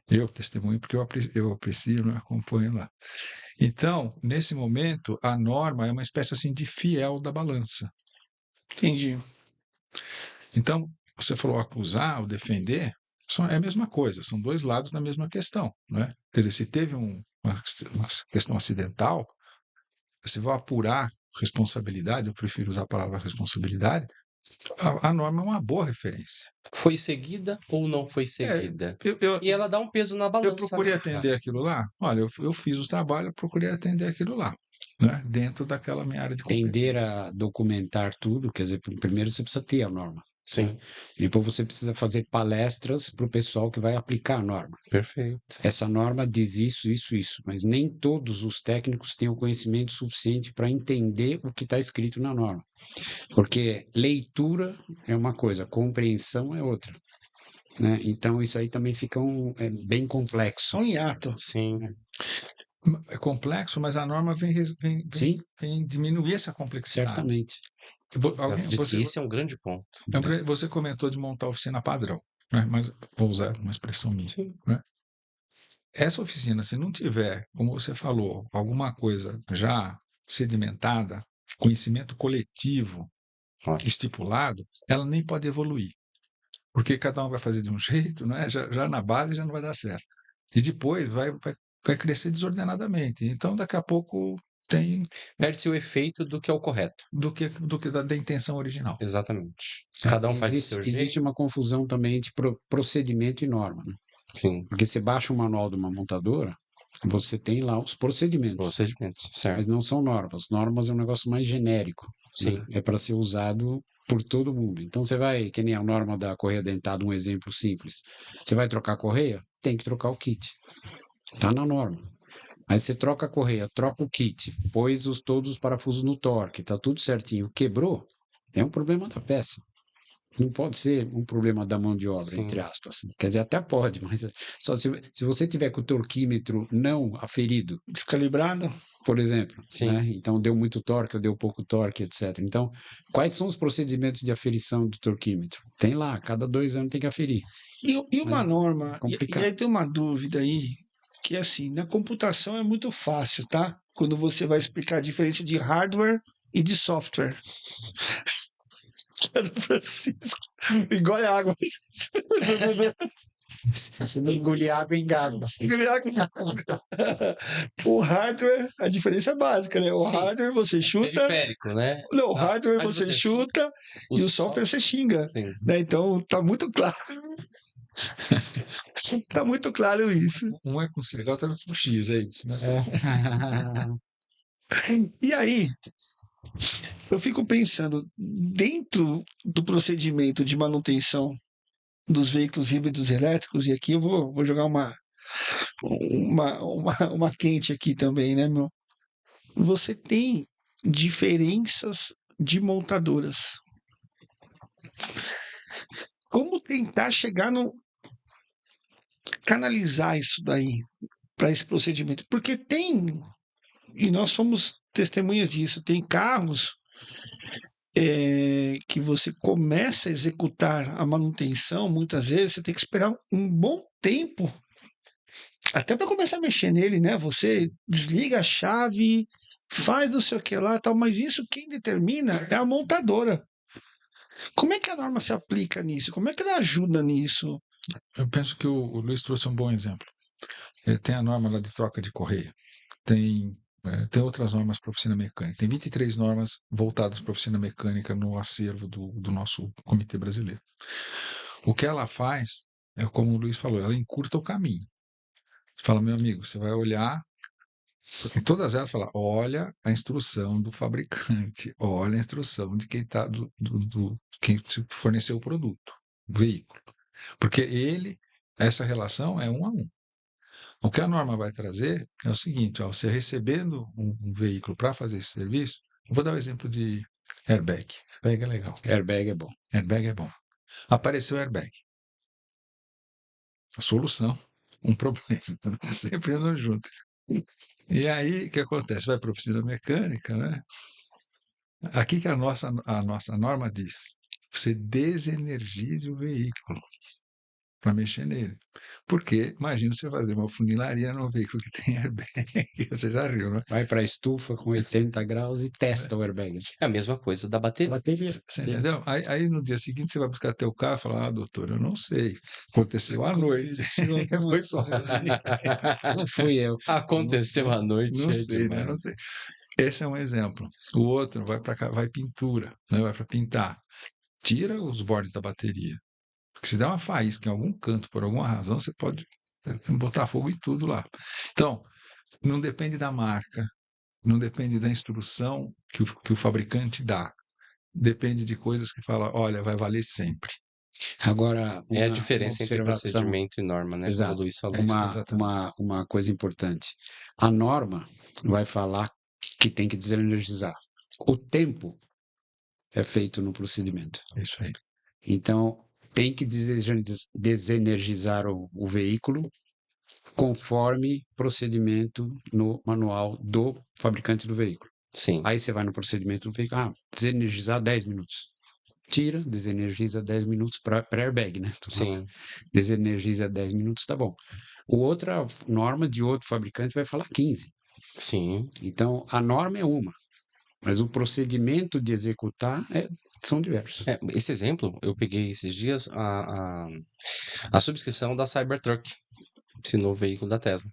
Eu testemunho porque eu aprecio, né, acompanho lá. Então, nesse momento, a norma é uma espécie assim de fiel da balança. Entendi. Então, você falou acusar ou defender, é a mesma coisa, são dois lados da mesma questão, né? Quer dizer, se teve uma questão acidental, se vai apurar responsabilidade, eu prefiro usar a palavra responsabilidade, a norma é uma boa referência. Foi seguida ou não foi É, seguida? eu, E ela dá um peso na eu balança, procurei né, sabe? atender aquilo lá. Olha, eu fiz os trabalhos, eu procurei atender aquilo lá, né? Dentro daquela minha área de Tender competência. a documentar tudo, quer dizer, primeiro você precisa ter a norma. Sim, Depois você precisa fazer palestras para o pessoal que vai aplicar a norma. perfeito. Essa norma diz isso, isso, isso, mas nem todos os técnicos têm o conhecimento suficiente para entender o que está escrito na norma. Porque leitura é uma coisa, compreensão é outra. Né? Então, isso aí também fica bem complexo. É um hiato. Sim, É complexo, mas a norma Sim, vem diminuir essa complexidade. certamente. Vo- eu Alguém, acredito que você, esse é um grande ponto. você comentou de montar a oficina padrão, né? Mas vou usar uma expressão minha, Sim. né? Essa oficina, se não tiver, como você falou, alguma coisa já sedimentada, conhecimento coletivo Ótimo. estipulado, ela nem pode evoluir. Porque cada um vai fazer de um jeito, né? Já na base já não vai dar certo. E depois vai crescer desordenadamente. Então, daqui a pouco tem Perde-se o efeito do que é o correto. do que da intenção original. Exatamente. Cada um faz do seu Existe jeito. uma confusão também entre procedimento e norma. Né? Sim, Porque você baixa o manual de uma montadora, você tem lá os procedimentos, procedimentos, certo. mas não são normas. Normas é um negócio mais genérico. Sim. Né? É para ser usado por todo mundo. Então você vai, que nem a norma da correia dentada, um exemplo simples. Você vai trocar a correia? Tem que trocar o kit. Está na norma. Aí você troca a correia, troca o kit, pôs todos os parafusos no torque, tá tudo certinho. Quebrou, é um problema da peça. Não pode ser um problema da mão de obra, Sim. entre aspas. Quer dizer, até pode, mas só se você tiver com o torquímetro não aferido, Descalibrado. por exemplo, Sim. né? Então deu muito torque ou deu pouco torque, etc. Então, quais são os procedimentos de aferição do torquímetro? Tem lá, cada 2 anos tem que aferir. E uma norma, e complicado. aí tem uma dúvida aí, que assim, na computação é muito fácil, tá? Quando você vai explicar a diferença de hardware e de software. Que é do Francisco. Engole a água. Se não engolir água, engasga. O hardware, a diferença é básica, né? O Sim. hardware você chuta, Periférico, né? não, o Não, hardware mas você você chuta e o software você xinga, Sim. né? Então tá muito claro. Tá muito claro isso. Um é com C, o outro é com X, é isso, né? E aí, eu fico pensando, dentro do procedimento de manutenção dos veículos híbridos elétricos, e aqui eu vou jogar uma quente aqui também, né, meu? Você tem diferenças de montadoras. Como tentar chegar no. Canalizar isso daí para esse procedimento? Porque tem, e nós fomos testemunhas disso, tem carros que você começa a executar a manutenção, muitas vezes você tem que esperar um bom tempo até para começar a mexer nele, né? Você desliga a chave, faz não sei o que lá, tal, mas isso quem determina é a montadora. Como é que a norma se aplica nisso? Como é que ela ajuda nisso? Eu penso que o Luiz trouxe um bom exemplo. Tem a norma lá de troca de correia, tem outras normas para oficina mecânica, tem 23 normas voltadas para oficina mecânica no acervo do nosso comitê brasileiro. O que ela faz, é como o Luiz falou, ela encurta o caminho. Você fala, meu amigo, você vai olhar, em todas elas fala, olha a instrução do fabricante, olha a instrução de quem tá, quem te forneceu o produto, o veículo. Porque essa relação é 1 a 1. O que a norma vai trazer é o seguinte, ó, você recebendo um veículo para fazer esse serviço, eu vou dar o exemplo de airbag. Airbag é legal. Airbag é bom. Airbag é bom. Apareceu airbag. A solução, um problema. Sempre andam juntos. E aí, o que acontece? Vai para a oficina mecânica, né? Aqui que a nossa norma diz, você desenergize o veículo para mexer nele. Porque, imagina você fazer uma funilaria num veículo que tem airbag. Você já viu, né? Vai para a estufa com 80 graus e testa o airbag. É a mesma coisa da bateria. Bateria. Você entendeu? Aí no dia seguinte você vai buscar teu carro e fala, doutor, eu não sei. Aconteceu à noite. Foi só assim. Não fui eu. Aconteceu à noite, Não é sei, né? demais. Não sei. Esse é um exemplo. O outro vai para cá, vai pintura, né? Vai para pintar. Tira os bordes da bateria. Porque se der uma faísca em algum canto, por alguma razão, você pode botar fogo em tudo lá. Então, não depende da marca, não depende da instrução que o fabricante dá. Depende de coisas que fala, olha, vai valer sempre. Agora, É a uma diferença entre observação. procedimento e norma, né? Como o Exato. Luiz falou. Uma coisa importante. A norma vai falar que tem que desenergizar. O tempo é feito no procedimento. Isso aí. Então, tem que desenergizar o veículo conforme procedimento no manual do fabricante do veículo. Sim. Aí você vai no procedimento do veículo, desenergizar 10 minutos. Tira, desenergiza 10 minutos para airbag, né? Sim. Desenergiza 10 minutos, tá bom. Outra norma de outro fabricante vai falar 15. Sim. Então, a norma é uma, mas o procedimento de executar são diversos. Esse exemplo, eu peguei esses dias a subscrição da Cybertruck, esse novo veículo da Tesla.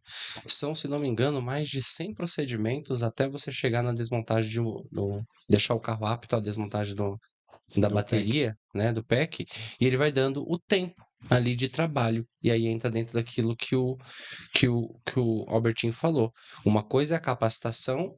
São, se não me engano, mais de 100 procedimentos até você chegar na desmontagem deixar o carro apto à desmontagem da bateria, né, do pack, e ele vai dando o tempo ali de trabalho. E aí entra dentro daquilo que o Albertinho falou. Uma coisa é a capacitação,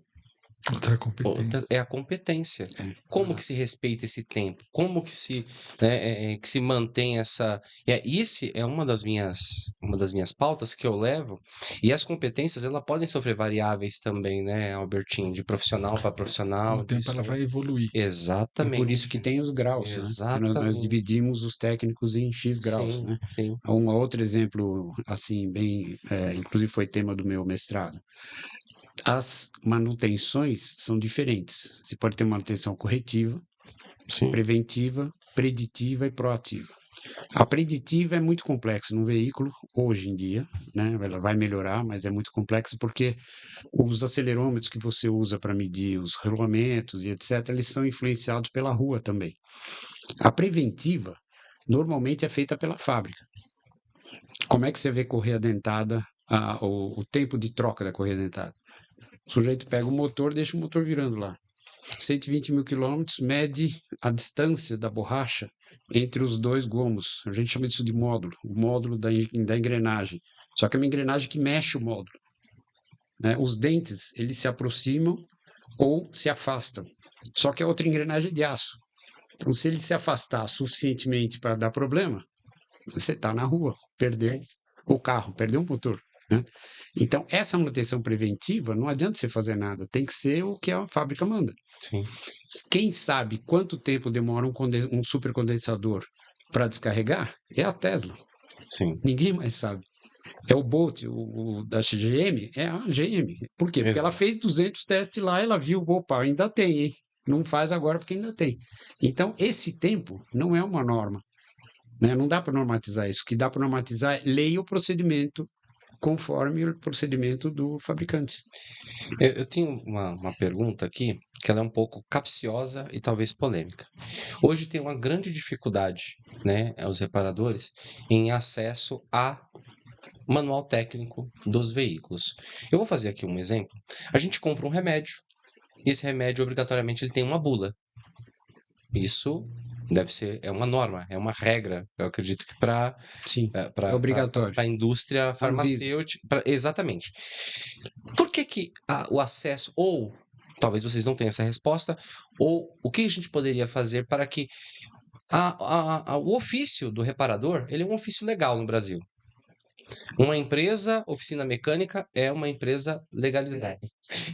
Outra competência. outra é a competência. Como que se respeita esse tempo? Como que se, né, que se mantém essa... Esse é uma das minhas pautas que eu levo, e as competências, elas podem sofrer variáveis também, né, Albertinho? De profissional para profissional. Com o tempo ela vai evoluir. Exatamente. Por isso que tem os graus, né? Nós Exatamente. dividimos os técnicos em X graus, Sim, né? sim. Um outro exemplo, assim, bem, inclusive foi tema do meu mestrado. As manutenções são diferentes. Você pode ter manutenção corretiva, Sim. preventiva, preditiva e proativa. A preditiva é muito complexa no veículo, hoje em dia, né? Ela vai melhorar, mas é muito complexa porque os acelerômetros que você usa para medir os rolamentos e etc., eles são influenciados pela rua também. A preventiva, normalmente, é feita pela fábrica. Como é que você vê correia dentada, o tempo de troca da correia dentada? O sujeito pega o motor, deixa o motor virando lá. 120 mil quilômetros, mede a distância da borracha entre os dois gomos. A gente chama isso de módulo, o módulo da engrenagem. Só que é uma engrenagem que mexe o módulo, né? Os dentes, eles se aproximam ou se afastam. Só que a outra engrenagem é de aço. Então, se ele se afastar suficientemente para dar problema, você está na rua, perder o carro, perder um motor, né? Então, essa manutenção preventiva, não adianta você fazer nada, tem que ser o que a fábrica manda. Sim. Quem sabe quanto tempo demora um supercondensador para descarregar é a Tesla. Sim. Ninguém mais sabe. É o Bolt, o da GM, é a GM. Por quê? Porque ela Exato. fez 200 testes lá, ela viu, opa, ainda tem, hein? Não faz agora porque ainda tem. Então, esse tempo não é uma norma, né? Não dá para normatizar isso. O que dá para normatizar é leia o procedimento conforme o procedimento do fabricante. Eu tenho uma pergunta aqui, que ela é um pouco capciosa e talvez polêmica. Hoje tem uma grande dificuldade, né, os reparadores, em acesso a manual técnico dos veículos. Eu vou fazer aqui um exemplo. A gente compra um remédio, e esse remédio, obrigatoriamente, ele tem uma bula. Isso deve ser, é uma norma, é uma regra, eu acredito que para Sim, é para obrigatório. a indústria Anvisa. farmacêutica, exatamente. Por que o acesso, ou talvez vocês não tenham essa resposta, ou o que a gente poderia fazer para que o ofício do reparador, ele é um ofício legal no Brasil. Uma empresa, oficina mecânica, é uma empresa legalizada.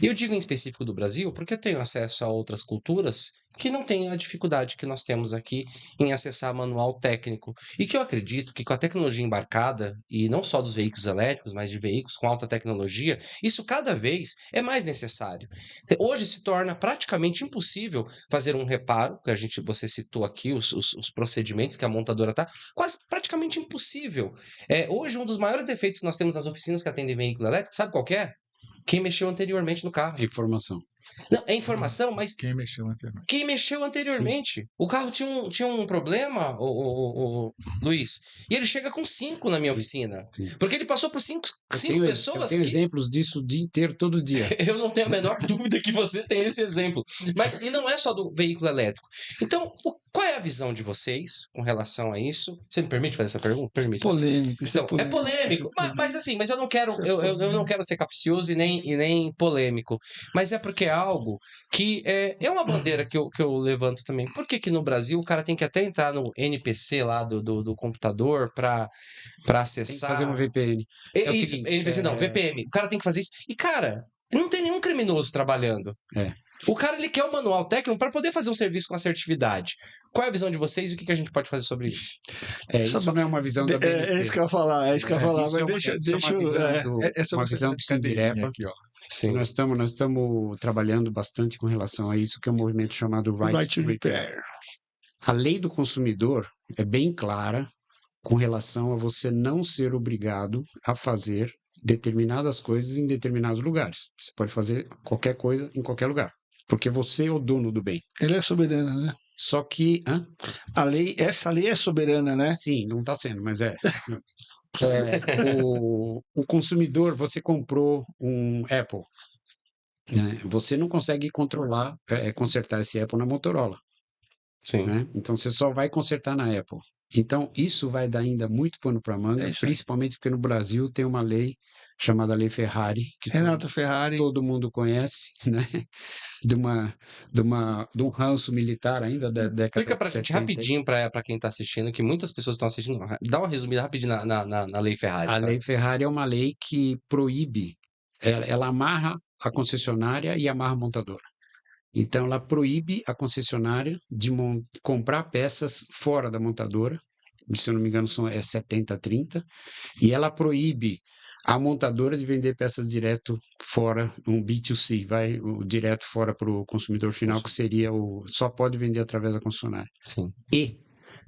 E eu digo em específico do Brasil porque eu tenho acesso a outras culturas que não têm a dificuldade que nós temos aqui em acessar manual técnico. E que eu acredito que com a tecnologia embarcada, e não só dos veículos elétricos, mas de veículos com alta tecnologia, isso cada vez é mais necessário. Hoje se torna praticamente impossível fazer um reparo, que você citou aqui os procedimentos que a montadora está, quase praticamente impossível. Hoje, um dos maiores defeitos que nós temos nas oficinas que atendem veículo elétrico, sabe qual que é? Quem mexeu anteriormente no carro. Informação. Não, é informação, mas Quem mexeu anteriormente? quem mexeu anteriormente. O carro tinha um problema, o Luiz, e ele chega com 5 na minha oficina. Sim. Porque ele passou por cinco Eu pessoas tenho que exemplos disso o dia inteiro, todo dia. eu não tenho a menor dúvida que você tem esse exemplo. Mas e não é só do veículo elétrico. Então, qual é a visão de vocês com relação a isso? Você me permite fazer essa pergunta? Permite. Polêmico, isso é Então, é polêmico, mas assim, mas eu não quero, Isso é eu não quero ser capcioso e nem polêmico, mas é porque é algo que é uma bandeira que eu levanto também. Por que no Brasil o cara tem que até entrar no NPC lá do computador para Tem que acessar? fazer um VPN. É o Isso, seguinte, NPC não, VPN. O cara tem que fazer isso. E, cara, não tem nenhum criminoso trabalhando. É. O cara, ele quer o manual técnico para poder fazer um serviço com assertividade. Qual é a visão de vocês e o que a gente pode fazer sobre isso? Isso não é uma visão da BNT. É isso que eu ia falar, é isso que eu ia falar, Isso mas é uma visão uma visão do Sindirepa. Aqui, ó. Sim. Nós estamos trabalhando bastante com relação a isso, que é um movimento chamado Right to Repair. A lei do consumidor é bem clara com relação a você não ser obrigado a fazer determinadas coisas em determinados lugares. Você pode fazer qualquer coisa em qualquer lugar, porque você é o dono do bem. Ele é soberano, né? Só que, Essa lei é soberana, né? sim, não está sendo, mas é. O consumidor, você comprou um Apple, né? Você não consegue consertar esse Apple na Motorola. Sim. Né? Então você só vai consertar na Apple. Então isso vai dar ainda muito pano para manga, principalmente porque no Brasil tem uma lei chamada Lei Ferrari, que Renato Ferrari, todo mundo conhece, né? De um ranço militar ainda da década Explica de pra gente 70. rapidinho pra quem tá assistindo, que muitas pessoas estão assistindo. Dá uma resumida rapidinho na Lei Ferrari. A Tá? Lei Ferrari é uma lei que proíbe, ela amarra a concessionária e amarra a montadora. Então, ela proíbe a concessionária de comprar peças fora da montadora, se eu não me engano, é 70-30, e ela proíbe a montadora de vender peças direto fora, um B2C, direto fora para o consumidor final, que seria só pode vender através da concessionária. Sim. E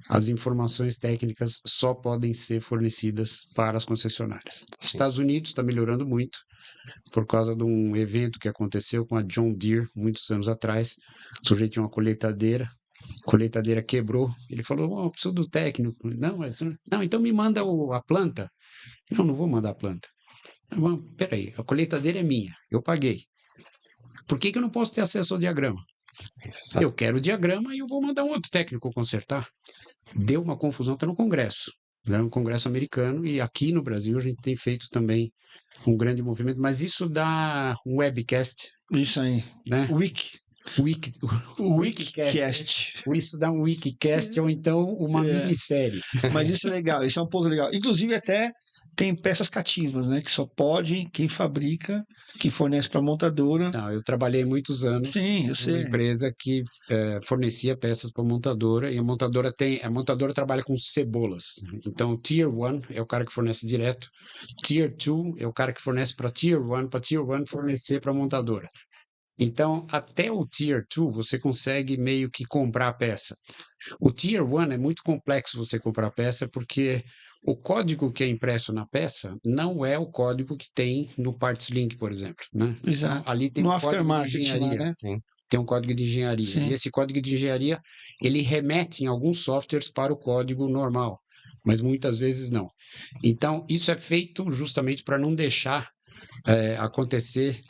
as informações técnicas só podem ser fornecidas para as concessionárias. Os Estados Unidos está melhorando muito, por causa de um evento que aconteceu com a John Deere muitos anos atrás. O sujeito tinha uma colheitadeira A colheitadeira quebrou. Ele falou: "Ó, eu preciso do técnico." Não, não, então me manda a planta. Não, não vou mandar a planta. Não, peraí, a colheitadeira é minha, eu paguei. Por que eu não posso ter acesso ao diagrama? Eu quero o diagrama e eu vou mandar um outro técnico consertar. Deu uma confusão, está no Congresso. Né, no Congresso americano, e aqui no Brasil a gente tem feito também um grande movimento, mas isso dá um webcast, Isso aí. né? O Wikicast. Wikicast. Isso dá um wikicast ou então uma É. minissérie. Mas isso é legal, isso é um ponto legal. Inclusive, até tem peças cativas, né? Que só pode quem fabrica, que fornece para a montadora. Não, eu trabalhei muitos anos Sim, eu numa sei. empresa que fornecia peças para a montadora, e a montadora trabalha com cebolas. Então, Tier 1 é o cara que fornece direto, Tier 2 é o cara que fornece para Tier 1 fornecer para a montadora. Então, até o Tier 2 você consegue meio que comprar a peça. O Tier 1 é muito complexo você comprar a peça, porque o código que é impresso na peça não é o código que tem no Parts Link, por exemplo, né? Exato. Então, ali tem No um código de aftermarket lá, engenharia. né? Sim. Tem um código de engenharia. Sim. E esse código de engenharia, ele remete em alguns softwares para o código normal, mas muitas vezes não. Então, isso é feito justamente para não deixar acontecer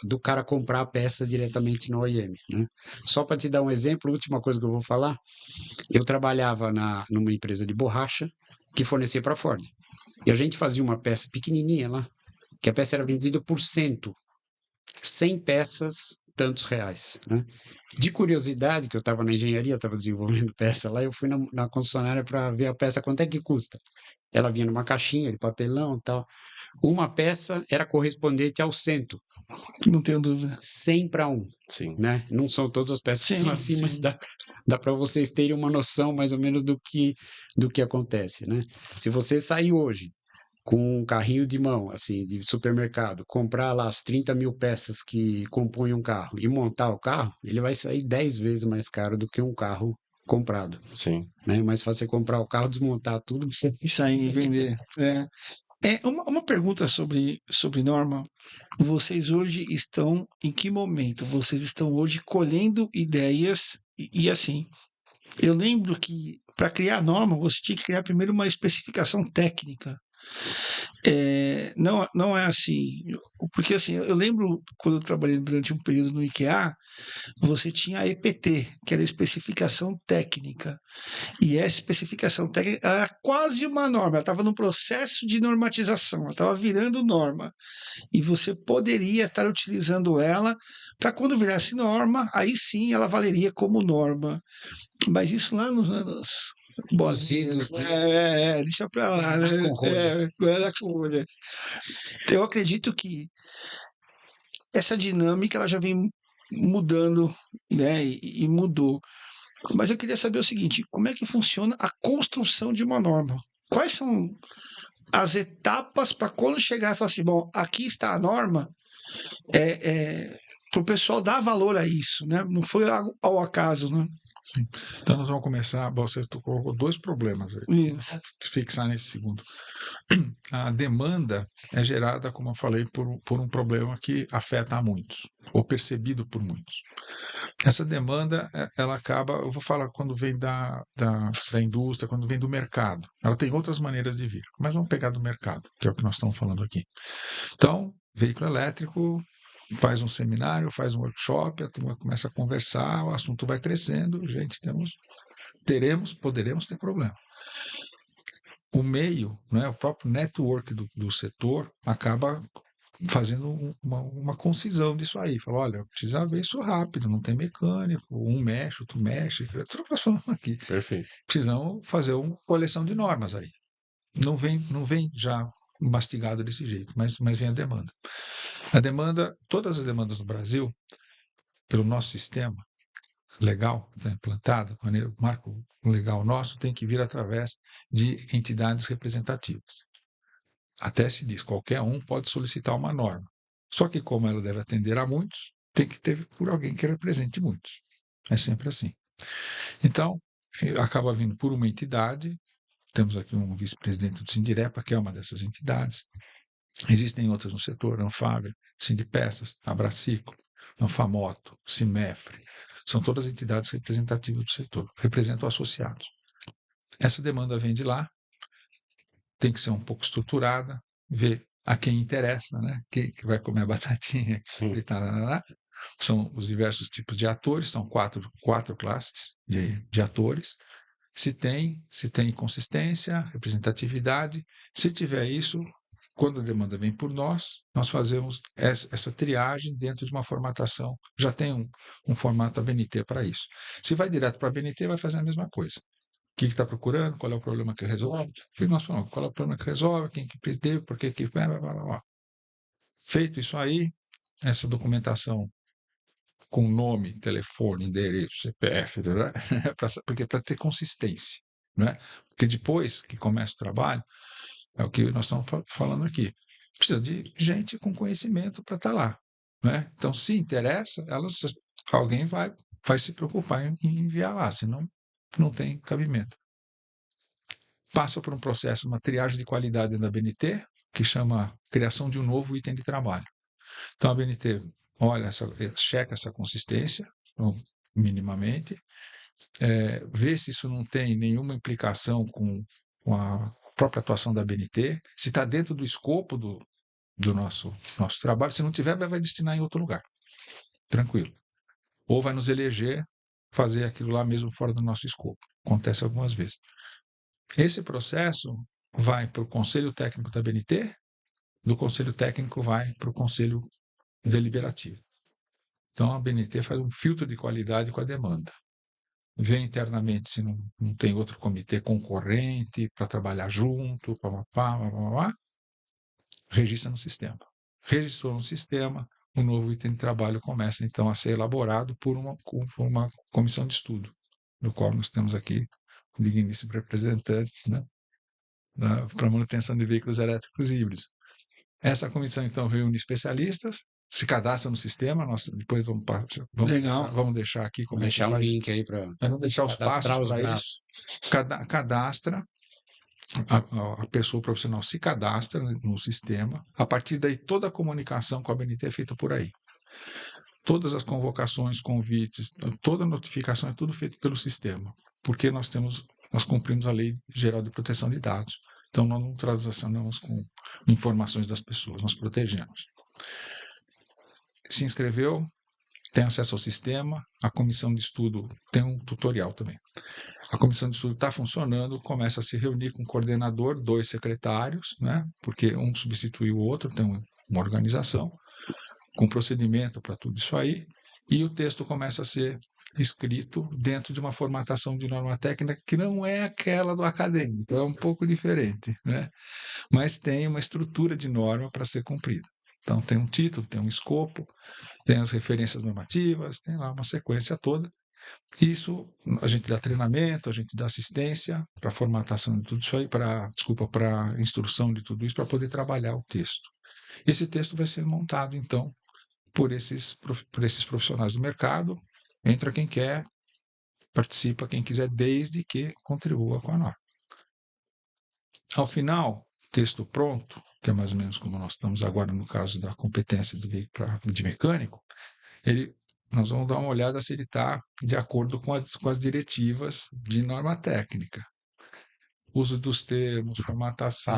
do cara comprar a peça diretamente no OEM, né? Só para te dar um exemplo, a última coisa que eu vou falar, eu trabalhava numa empresa de borracha que fornecia para a Ford. E a gente fazia uma peça pequenininha lá, que a peça era vendida por 100 peças, tantos reais, né? De curiosidade, que eu estava na engenharia, estava desenvolvendo peça lá, eu fui na concessionária para ver a peça, quanto é que custa. Ela vinha numa caixinha de papelão e tal. Uma peça era correspondente ao 100. Não tenho dúvida. 100 para 1, Sim. né? Não são todas as peças que Sim, são assim, mas sim. dá para vocês terem uma noção mais ou menos do que acontece, né? Se você sair hoje com um carrinho de mão, assim, de supermercado, comprar lá as 30 mil peças que compõem um carro e montar o carro, ele vai sair 10 vezes mais caro do que um carro comprado, Sim. né? É mais fácil você comprar o carro, desmontar tudo, você... Isso aí, vender. Uma pergunta sobre norma. Vocês hoje estão em que momento? Vocês estão hoje colhendo ideias e assim, eu lembro que para criar norma você tinha que criar primeiro uma especificação técnica. Não é assim, porque assim, eu lembro quando eu trabalhei durante um período no IKEA, você tinha a EPT, que era a especificação técnica. E essa especificação técnica era quase uma norma, ela estava no processo de normatização, ela estava virando norma. E você poderia estar utilizando ela para quando virasse norma, aí sim ela valeria como norma. Mas isso lá nos anos bozinhos, deixa para lá, né? Com rolha. Guarda com rolha. Eu acredito que essa dinâmica ela já vem mudando, né? E mudou. Mas eu queria saber o seguinte: como é que funciona a construção de uma norma? Quais são as etapas para quando chegar e falar assim, bom, aqui está a norma, para o pessoal dar valor a isso, né? Não foi ao acaso, né? Sim. Então nós vamos começar. Você colocou dois problemas aí. Isso. Fixar nesse segundo. A demanda é gerada, como eu falei, por um problema que afeta a muitos, ou percebido por muitos. Essa demanda, ela acaba, eu vou falar quando vem da indústria, quando vem do mercado. Ela tem outras maneiras de vir, mas vamos pegar do mercado, que é o que nós estamos falando aqui. Então, veículo elétrico, faz um seminário, faz um workshop, a turma começa a conversar, o assunto vai crescendo, gente, poderemos ter problema. O meio, né, o próprio network do setor acaba fazendo uma concisão disso aí. Fala, olha, precisa ver isso rápido, não tem mecânico, um mexe, outro mexe, tudo nós falamos aqui. Perfeito. Precisamos fazer uma coleção de normas aí. Não vem já mastigado desse jeito, mas vem a demanda. Todas as demandas no Brasil, pelo nosso sistema legal, né, implantado, o marco legal nosso tem que vir através de entidades representativas. Até se diz, qualquer um pode solicitar uma norma. Só que como ela deve atender a muitos, tem que ter por alguém que represente muitos. É sempre assim. Então, acaba vindo por uma entidade. Temos aqui um vice-presidente do Sindirepa, que é uma dessas entidades. Existem outras no setor, Anfávia, Sindipeças, Abraciclo, Anfamoto, Simefre, São todas entidades representativas do setor, representam associados. Essa demanda vem de lá, tem que ser um pouco estruturada, ver a quem interessa, né? Quem que vai comer a batatinha, Sim. e tal. São os diversos tipos de atores, são quatro classes de atores. Se tem consistência, representatividade, se tiver isso, quando a demanda vem por nós fazemos essa triagem dentro de uma formatação. Já tem um formato ABNT para isso. Se vai direto para a ABNT, vai fazer a mesma coisa. O que está procurando, qual é o problema que resolve? O que nós falamos? Qual é o problema que resolve, quem que perdeu, por que que... Blá, blá, blá, blá. Feito isso aí, essa documentação com nome, telefone, endereço, CPF, né? Porque para ter consistência, né? Porque depois que começa o trabalho, é o que nós estamos falando aqui, precisa de gente com conhecimento para estar lá, né? Então, se interessa, alguém vai se preocupar em enviar lá, senão não tem cabimento. Passa por um processo, uma triagem de qualidade da BNT, que chama criação de um novo item de trabalho. Então, a BNT olha, checa essa consistência, minimamente, vê se isso não tem nenhuma implicação com a própria atuação da BNT, se está dentro do escopo do nosso trabalho. Se não tiver, vai destinar em outro lugar. Tranquilo. Ou vai nos eleger fazer aquilo lá mesmo fora do nosso escopo. Acontece algumas vezes. Esse processo vai para o Conselho Técnico da BNT, do Conselho Técnico vai para o Conselho Deliberativo. Então, a BNT faz um filtro de qualidade com a demanda. Vê internamente se não tem outro comitê concorrente para trabalhar junto, registra no sistema. Registrou no sistema, o novo item de trabalho começa, então, a ser elaborado por uma comissão de estudo, no qual nós temos aqui o digníssimo representante, né, para manutenção de veículos elétricos híbridos. Essa comissão, então, reúne especialistas, se cadastra no sistema, nós depois Legal. vamos deixar aqui como Vou é que deixar um faz. link aí para Vamos deixar os passos cadastrar os para braços. isso. Cadastra, a pessoa profissional se cadastra no sistema. A partir daí, toda a comunicação com a BNT é feita por aí. Todas as convocações, convites, toda a notificação é tudo feito pelo sistema, porque nós cumprimos a Lei Geral de Proteção de Dados. Então, nós não transacionamos com informações das pessoas, nós protegemos. Se inscreveu, tem acesso ao sistema, a comissão de estudo tem um tutorial também. A comissão de estudo está funcionando, começa a se reunir com o coordenador, 2 secretários, né? Porque um substitui o outro, tem uma organização, com procedimento para tudo isso aí, e o texto começa a ser escrito dentro de uma formatação de norma técnica que não é aquela do acadêmico, é um pouco diferente, né? Mas tem uma estrutura de norma para ser cumprida. Então, tem um título, tem um escopo, tem as referências normativas, tem lá uma sequência toda. Isso, a gente dá treinamento, a gente dá assistência para a formatação de tudo isso aí, para a instrução de tudo isso, para poder trabalhar o texto. Esse texto vai ser montado, então, por esses profissionais do mercado. Entra quem quer, participa quem quiser, desde que contribua com a norma. Ao final, texto pronto, que é mais ou menos como nós estamos agora no caso da competência do veículo de mecânico, nós vamos dar uma olhada se ele está de acordo com as diretivas de norma técnica. Uso dos termos, formatação,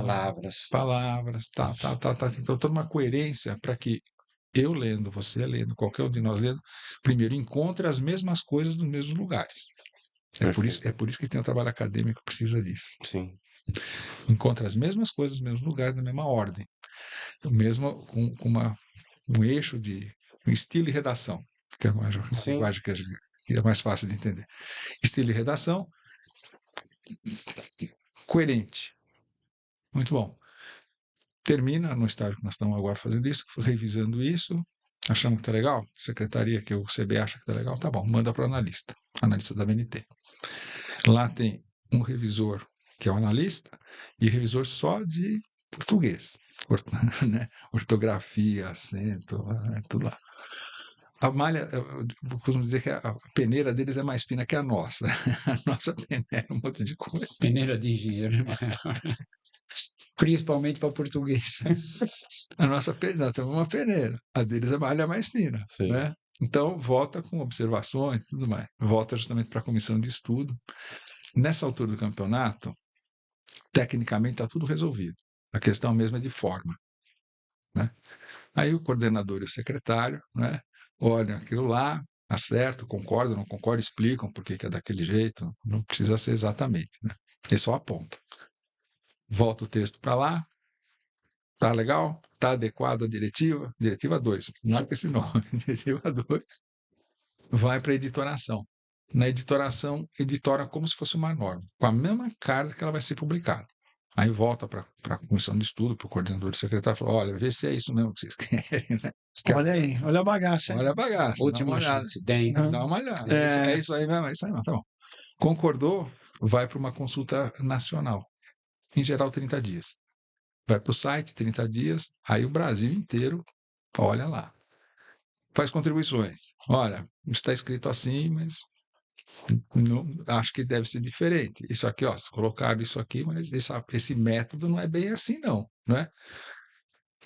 palavras, Então, toda uma coerência para que eu lendo, você lendo, qualquer um de nós lendo, primeiro encontre as mesmas coisas nos mesmos lugares. É por isso que tem o trabalho acadêmico que precisa disso. Sim. Encontra as mesmas coisas nos mesmos lugares, na mesma ordem. Mesmo com um eixo de um estilo e redação, que é uma linguagem que é mais fácil de entender. Estilo e redação coerente. Muito bom. Termina no estágio que nós estamos agora fazendo isso, revisando isso, achamos que está legal, secretaria que o CB acha que está legal, tá bom, manda para o analista da BNT. Lá tem um revisor que é o analista e revisor só de português, né? Ortografia, acento, tudo lá. A malha, eu costumo dizer que a peneira deles é mais fina que a nossa. A nossa peneira é um monte de coisa. Peneira de engenheiro. Principalmente para português. A nossa peneira, temos uma peneira. A deles é a malha mais fina, Sim. né? Então, volta com observações e tudo mais. Volta justamente para a comissão de estudo. Nessa altura do campeonato, tecnicamente está tudo resolvido. A questão mesmo é de forma, né? Aí o coordenador e o secretário, né, olham aquilo lá, acertam, concordam, não concordam, explicam por que é daquele jeito, não precisa ser exatamente, né? Eles só apontam. Volta o texto para lá, tá legal? Tá adequado à diretiva? Diretiva 2, marca esse nome, diretiva 2. Vai para a editoração. Na editoração, editora como se fosse uma norma, com a mesma carga que ela vai ser publicada. Aí volta para a comissão de estudo, para o coordenador e secretário, e fala: olha, vê se é isso mesmo que vocês querem, né? Olha aí, olha a bagaça. Hein? Olha a bagaça, dá uma Última olhada. chance. Tem. Dá uma olhada. É isso aí mesmo, é isso aí mesmo, tá bom. Concordou, vai para uma consulta nacional. Em geral, 30 dias. Vai para o site, 30 dias, aí o Brasil inteiro olha lá. Faz contribuições. Olha, está escrito assim, mas não, acho que deve ser diferente. Isso aqui, ó, colocaram isso aqui, mas esse método não é bem assim, não, né?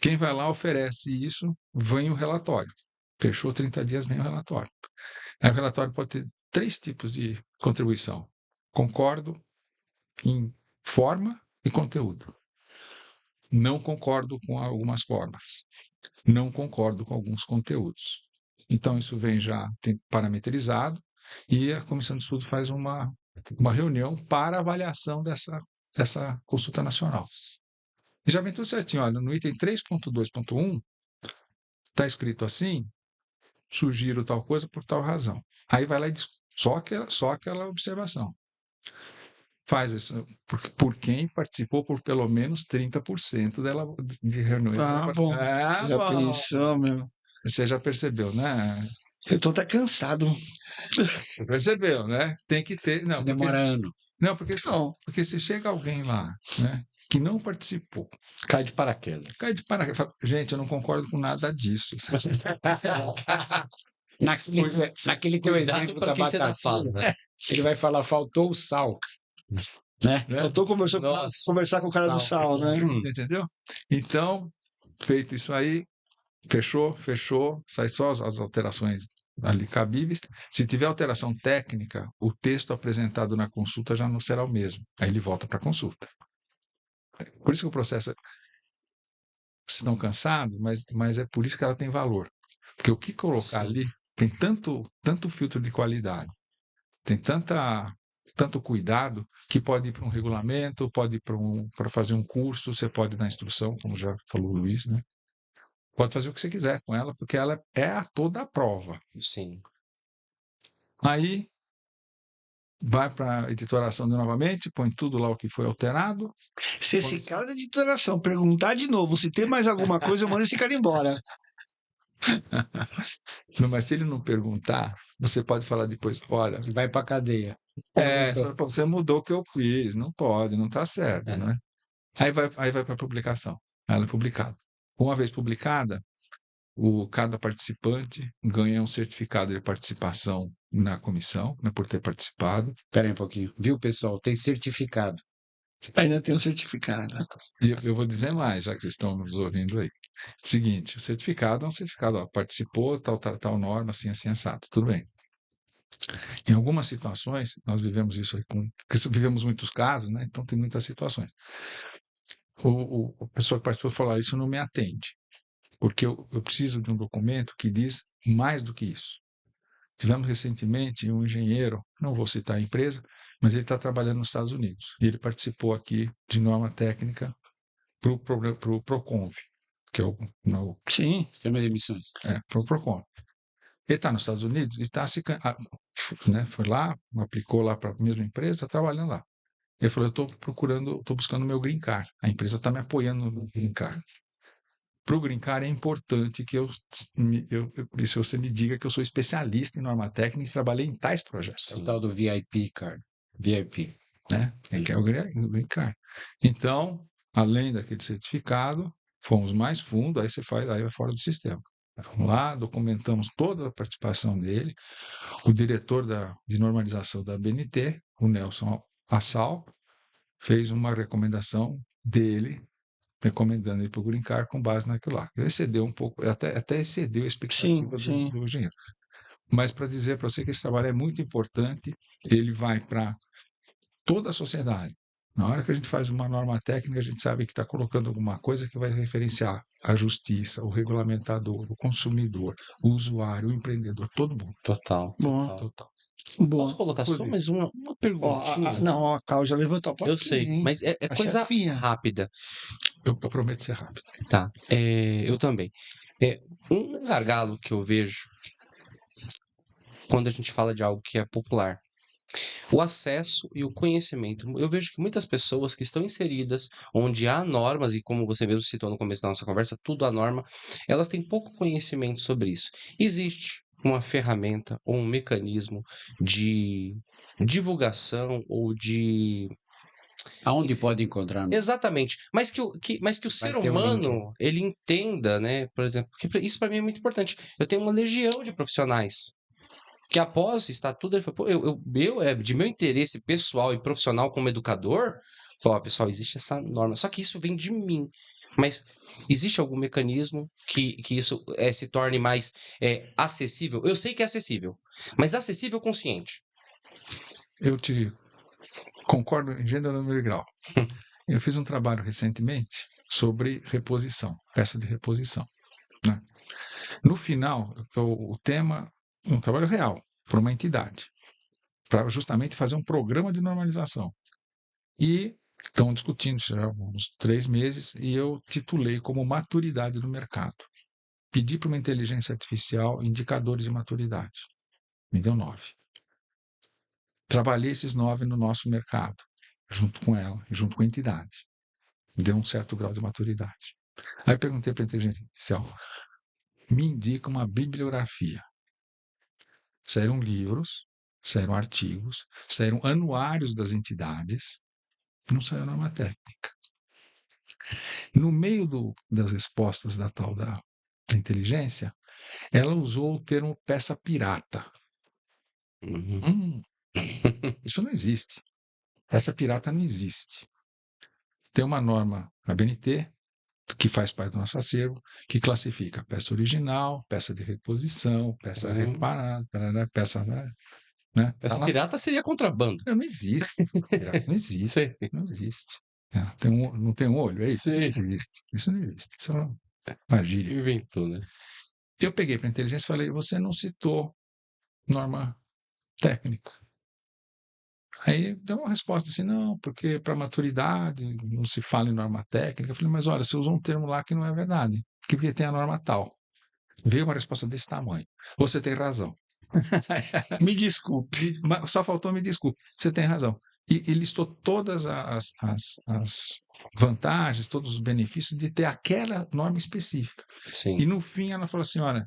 Quem vai lá oferece isso, vem o relatório. Fechou 30 dias, vem o relatório. Aí o relatório pode ter 3 tipos de contribuição. Concordo em forma e conteúdo. Não concordo com algumas formas. Não concordo com alguns conteúdos. Então, isso vem já parametrizado e a comissão de estudo faz uma reunião para avaliação dessa consulta nacional. E já vem tudo certinho. Olha, no item 3.2.1 está escrito assim, sugiro tal coisa por tal razão. Aí vai lá e diz só aquela observação. Faz isso por quem participou por pelo menos 30% dela de reunião. Ah, bom. Já pensou, meu? Você já percebeu, né? Eu tô até cansado. Percebeu, né? Tem que ter. Se demora ano. Não, porque Não. se chega alguém lá, né, que não participou, Cai de paraquedas. cai de paraquedas, fala, gente, eu não concordo com nada disso. Naquele teu Cuidado exemplo para da quem você dá fala, batatinha, né? ele vai falar, faltou o sal. Né? Eu tô conversando Nossa. conversar com o cara do sal, né? Você entendeu? Então, feito isso aí, fechou, sai só as alterações ali cabíveis. Se tiver alteração técnica, o texto apresentado na consulta já não será o mesmo. Aí ele volta para a consulta. Por isso que o processo. Vocês estão cansados, mas é por isso que ela tem valor. Porque o que colocar ali tem tanto filtro de qualidade, tem tanto cuidado, que pode ir para um regulamento, pode ir para fazer um curso, você pode dar instrução, como já falou o Luiz, né? Pode fazer o que você quiser com ela, porque ela é toda a prova. Sim. Aí vai para a editoração novamente, põe tudo lá o que foi alterado. Se esse cara da editoração perguntar de novo se tem mais alguma coisa, eu mando esse cara embora. Não, mas se ele não perguntar, você pode falar depois, olha, Vai pra cadeia. você mudou o que eu fiz, não pode, não está certo, né? Aí vai para a publicação, ela é publicada. Uma vez publicada, cada participante ganha um certificado de participação na comissão, né, por ter participado. Espera aí um pouquinho. Viu, pessoal? Tem certificado. Ainda tem um certificado. E eu vou dizer mais, já que vocês estão nos ouvindo aí. Seguinte, o certificado é um certificado, ó, participou, tal norma, assim, assado. Tudo bem. Em algumas situações, nós vivemos isso aí porque vivemos muitos casos, né? Então tem muitas situações. A pessoa que participou falou, isso não me atende, porque eu preciso de um documento que diz mais do que isso. Tivemos recentemente um engenheiro, não vou citar a empresa, mas ele está trabalhando nos Estados Unidos. E ele participou aqui de norma técnica para o PROCONV, que é o Sim. Sistema de emissões. para o PROCONV. Ele está nos Estados Unidos e está né, foi lá, aplicou lá para a mesma empresa, está trabalhando lá. Ele falou, estou buscando o meu green card. A empresa está me apoiando no green card. Para o green card é importante que se você me diga que eu sou especialista em norma técnica e trabalhei em tais projetos. É o tal do VIP card. VIP. Né? Que é o green card. Então, além daquele certificado, fomos mais fundo, aí vai fora do sistema. Vamos lá, documentamos toda a participação dele. O diretor de normalização da BNT, o Nelson Assal, fez uma recomendação dele, recomendando ele para o Green Card com base naquilo lá. Ele excedeu um pouco, até excedeu a expectativa do engenheiro. mas para dizer para você que esse trabalho é muito importante, ele vai para toda a sociedade. Na hora que a gente faz uma norma técnica, a gente sabe que está colocando alguma coisa que vai referenciar a justiça, o regulamentador, o consumidor, o usuário, o empreendedor, todo mundo. Total, Bom, total. Total. Posso bom. colocar só Inclusive, mais uma Ó, perguntinha? não, ó, a Cal já levantou a Eu plaquinha, sei, hein? mas é A coisa chefinha. rápida. eu prometo ser rápido. Tá, eu também. Um gargalo que eu vejo quando a gente fala de algo que é popular, o acesso e o conhecimento. Eu vejo que muitas pessoas que estão inseridas onde há normas, e como você mesmo citou no começo da nossa conversa, tudo há norma, elas têm pouco conhecimento sobre isso. Existe uma ferramenta ou um mecanismo de divulgação ou de. Aonde pode encontrar? Exatamente, mas que o Vai ser ter um link. humano ele entenda, né? Por exemplo, porque isso para mim é muito importante. Eu tenho uma legião de profissionais que após estar tudo, ele falou, pô, de meu interesse pessoal e profissional como educador, falou, ó, pessoal, existe essa norma, só que isso vem de mim, mas existe algum mecanismo que isso se torne mais acessível? Eu sei que é acessível, mas acessível consciente. Eu te concordo em gênero, número e grau. Eu fiz um trabalho recentemente sobre reposição, peça de reposição, né? No final, o tema, um trabalho real, para uma entidade, para justamente fazer um programa de normalização. E estão discutindo isso já há uns 3 meses, e eu titulei como maturidade do mercado. Pedi para uma inteligência artificial indicadores de maturidade. Me deu 9. Trabalhei esses 9 no nosso mercado, junto com ela, junto com a entidade. Deu um certo grau de maturidade. Aí eu perguntei para a inteligência artificial, me indica uma bibliografia. Saíram livros, saíram artigos, saíram anuários das entidades, não saiu norma técnica. No meio das respostas da tal da inteligência, ela usou o termo peça pirata. Uhum. Isso não existe. Peça pirata não existe. Tem uma norma, a BNT, que faz parte do nosso acervo, que classifica peça original, peça de reposição, peça Sim. reparada, peça. Né? Essa Tá lá. pirata seria contrabando. Não existe. Não existe. Sei. Não existe. Não tem um olho, é isso? Não Sei. existe. Isso não existe. Isso é uma gíria. Inventou, né? Eu peguei para a inteligência e falei, você não citou norma técnica. Aí deu uma resposta assim, não, porque para maturidade não se fala em norma técnica. Eu falei, mas olha, você usou um termo lá que não é verdade, porque tem a norma tal. Veio uma resposta desse tamanho. Você tem razão. Me desculpe. Só faltou me desculpe. Você tem razão. E listou todas as vantagens, todos os benefícios de ter aquela norma específica. Sim. E no fim ela falou assim, olha,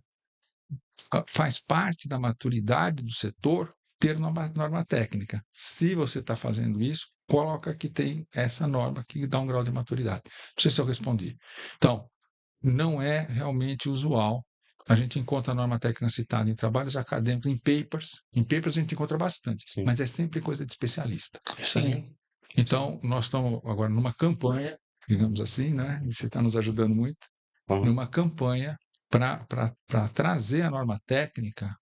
faz parte da maturidade do setor ter norma técnica. Se você está fazendo isso, coloca que tem essa norma que dá um grau de maturidade. Não sei se eu respondi. Então, não é realmente usual. A gente encontra a norma técnica citada em trabalhos acadêmicos, em papers. Em papers a gente encontra bastante, Sim. mas é sempre coisa de especialista. Sim. Então, nós estamos agora numa campanha, digamos assim, né? E você está nos ajudando muito, Uhum. numa campanha para trazer a norma técnica,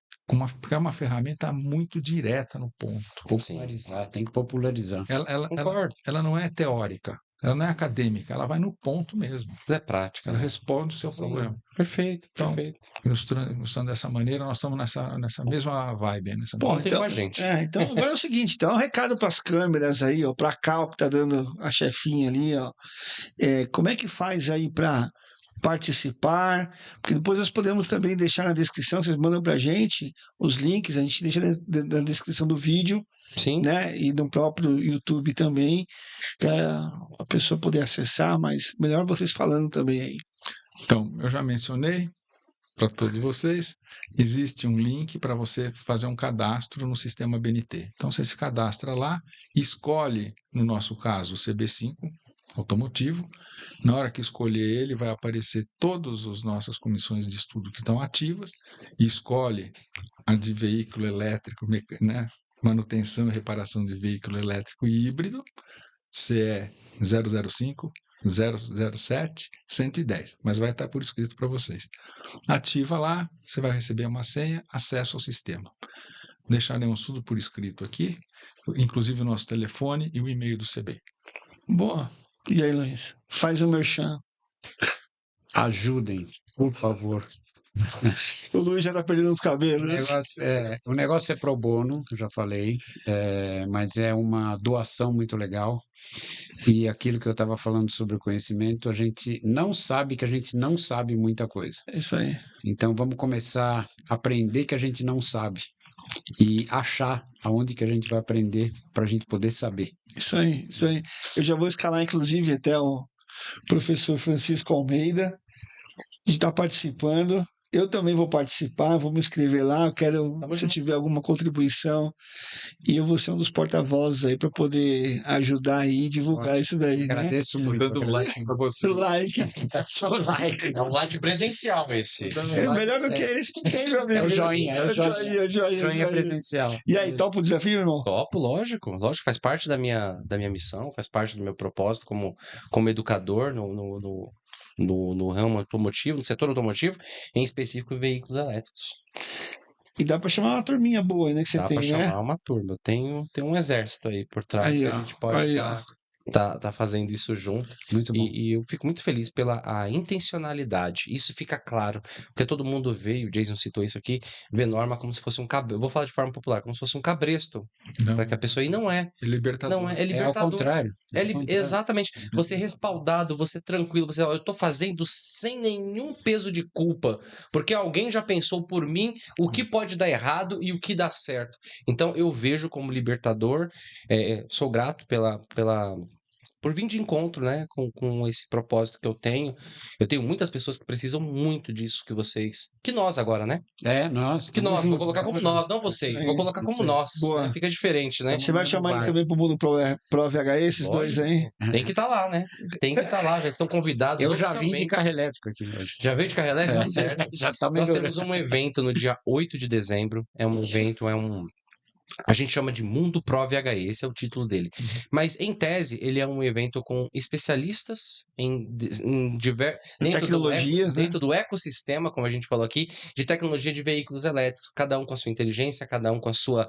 porque é uma ferramenta muito direta no ponto. Popularizar, tem que popularizar. Concordo. Ela não é teórica, ela não é acadêmica, ela vai no ponto mesmo. É prática, Ela né? responde o seu Sim. problema. Perfeito, Então, perfeito. ilustrando dessa maneira, nós estamos nessa mesma vibe. Nessa Bom, Contem com a gente. então agora é o seguinte, então um recado para as câmeras aí, ó, para a Cal que tá dando a chefinha ali, ó. Como é que faz aí para participar? Porque depois nós podemos também deixar na descrição, vocês mandam pra gente os links, a gente deixa na descrição do vídeo, Sim. né? E no próprio YouTube também, para a pessoa poder acessar, mas melhor vocês falando também aí. Então, eu já mencionei para todos vocês, existe um link para você fazer um cadastro no sistema BNT. Então, você se cadastra lá, escolhe, no nosso caso, o CB5 automotivo. Na hora que escolher ele, vai aparecer todas as nossas comissões de estudo que estão ativas, e escolhe a de veículo elétrico, né? Manutenção e reparação de veículo elétrico e híbrido, CE 005, 007 110, mas vai estar por escrito para vocês. Ativa lá, você vai receber uma senha, acesso ao sistema. Deixaremos tudo por escrito aqui, inclusive o nosso telefone e o e-mail do CB. Boa. E aí, Luiz? Faz o merchan. Ajudem, por favor. O Luiz já tá perdendo os cabelos. O negócio é pro bono, eu já falei, mas é uma doação muito legal. E aquilo que eu estava falando sobre o conhecimento, a gente não sabe que a gente não sabe muita coisa. É isso aí. Então vamos começar a aprender que a gente não sabe e achar aonde que a gente vai aprender para a gente poder saber. Isso aí, isso aí. Eu já vou escalar, inclusive, até o professor Francisco Almeida de estar participando. Eu também vou participar, vou me inscrever lá. Eu quero, se eu tiver alguma contribuição, e eu vou ser um dos porta-vozes aí para poder ajudar aí e divulgar isso daí, né? Agradeço muito. Dando um like para você. Like. É um like presencial esse. É melhor do que esse que tem, meu amigo. É o joinha, é o joinha. Joinha presencial. E aí, topa o desafio, irmão? Topo, lógico, faz parte da minha missão, faz parte do meu propósito como educador no ramo automotivo, no setor automotivo, em específico em veículos elétricos. E dá pra chamar uma turminha boa aí, né, que você Dá tem, pra né? chamar uma turma. Eu tenho um exército aí por trás Aí, que ó, a gente pode aí, ó. tá fazendo isso junto. Muito bom. E eu fico muito feliz pela a intencionalidade. Isso fica claro, porque todo mundo vê, e o Jason citou isso aqui, vê norma como se fosse um cabresto. Eu vou falar de forma popular, como se fosse um cabresto. Não, Para que a pessoa. E não é. é libertador. Não é. É É ao libertador. contrário. É ao contrário. exatamente. Você respaldado, você tranquilo, você, ó, eu tô fazendo sem nenhum peso de culpa, porque alguém já pensou por mim o que pode dar errado e o que dá certo. Então eu vejo como libertador, sou grato por vir de encontro, né, com esse propósito que eu tenho. Eu tenho muitas pessoas que precisam muito disso que nós agora, né? Nós. Que nós, vou junto, colocar como nós, não vocês, vou colocar como nós. Boa. Né? Fica diferente, né? Você vai chamar ele também pro Mundo Pro VH, esses dois aí? Tem que estar lá, né? Tem que estar lá, já estão convidados. Eu já vim de oficialmente. carro elétrico aqui hoje. Já veio de carro elétrico? Certo. Já tá Nós melhorando. temos um evento no dia 8 de dezembro. É um evento, a gente chama de Mundo Pro VHE, esse é o título dele. Mas, em tese, ele é um evento com especialistas Tecnologias, né? dentro do ecossistema, como a gente falou aqui, de tecnologia de veículos elétricos, cada um com a sua inteligência, cada um com a sua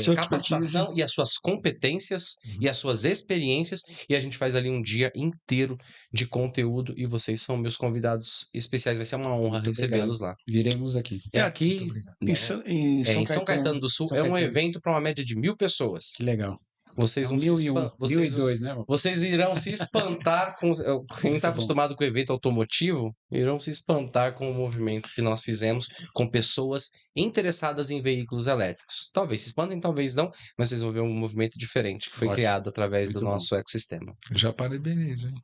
Sua capacitação e as suas competências e as suas experiências, e a gente faz ali um dia inteiro de conteúdo, e vocês são meus convidados especiais, vai ser uma honra Muito recebê-los lá. Viremos aqui. É aqui. Em Em São Caetano do Sul, São é um Caetano. evento para uma média de 1.000 pessoas. Que legal. Vocês vão se 1001, espan- vocês, 1002, né? vocês irão se espantar com quem está bom. acostumado com o evento automotivo, irão se espantar com o movimento que nós fizemos com pessoas interessadas em veículos elétricos. Talvez se espantem, talvez não, mas vocês vão ver um movimento diferente que foi Ótimo. criado através do Muito bom. nosso ecossistema. Já parabenizo, hein?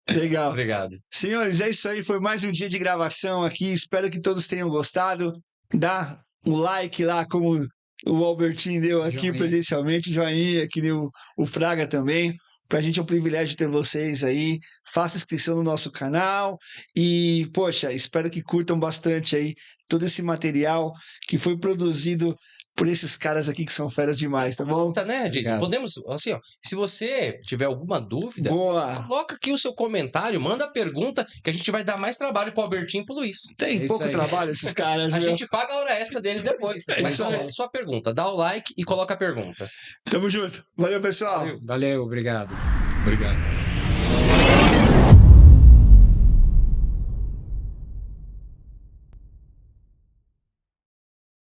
Legal. Obrigado. Senhores, é isso aí. Foi mais um dia de gravação aqui. Espero que todos tenham gostado. Dá um like lá, como o Albertinho deu aqui Joinha. presencialmente. Joinha, que deu o Fraga também. Pra gente é um privilégio ter vocês aí. Faça inscrição no nosso canal. E, poxa, espero que curtam bastante aí todo esse material que foi produzido por esses caras aqui que são feras demais, tá bom? Tá, né, Jason? Obrigado. Podemos, assim, ó, se você tiver alguma dúvida, Boa! coloca aqui o seu comentário, manda a pergunta, que a gente vai dar mais trabalho pro Albertinho e pro Luiz. Tem É pouco isso aí. trabalho esses caras, A meu. gente paga a hora extra deles depois. É Mas isso aí. só a pergunta. Dá o like e coloca a pergunta. Tamo junto. Valeu, pessoal. Valeu, obrigado. Obrigado.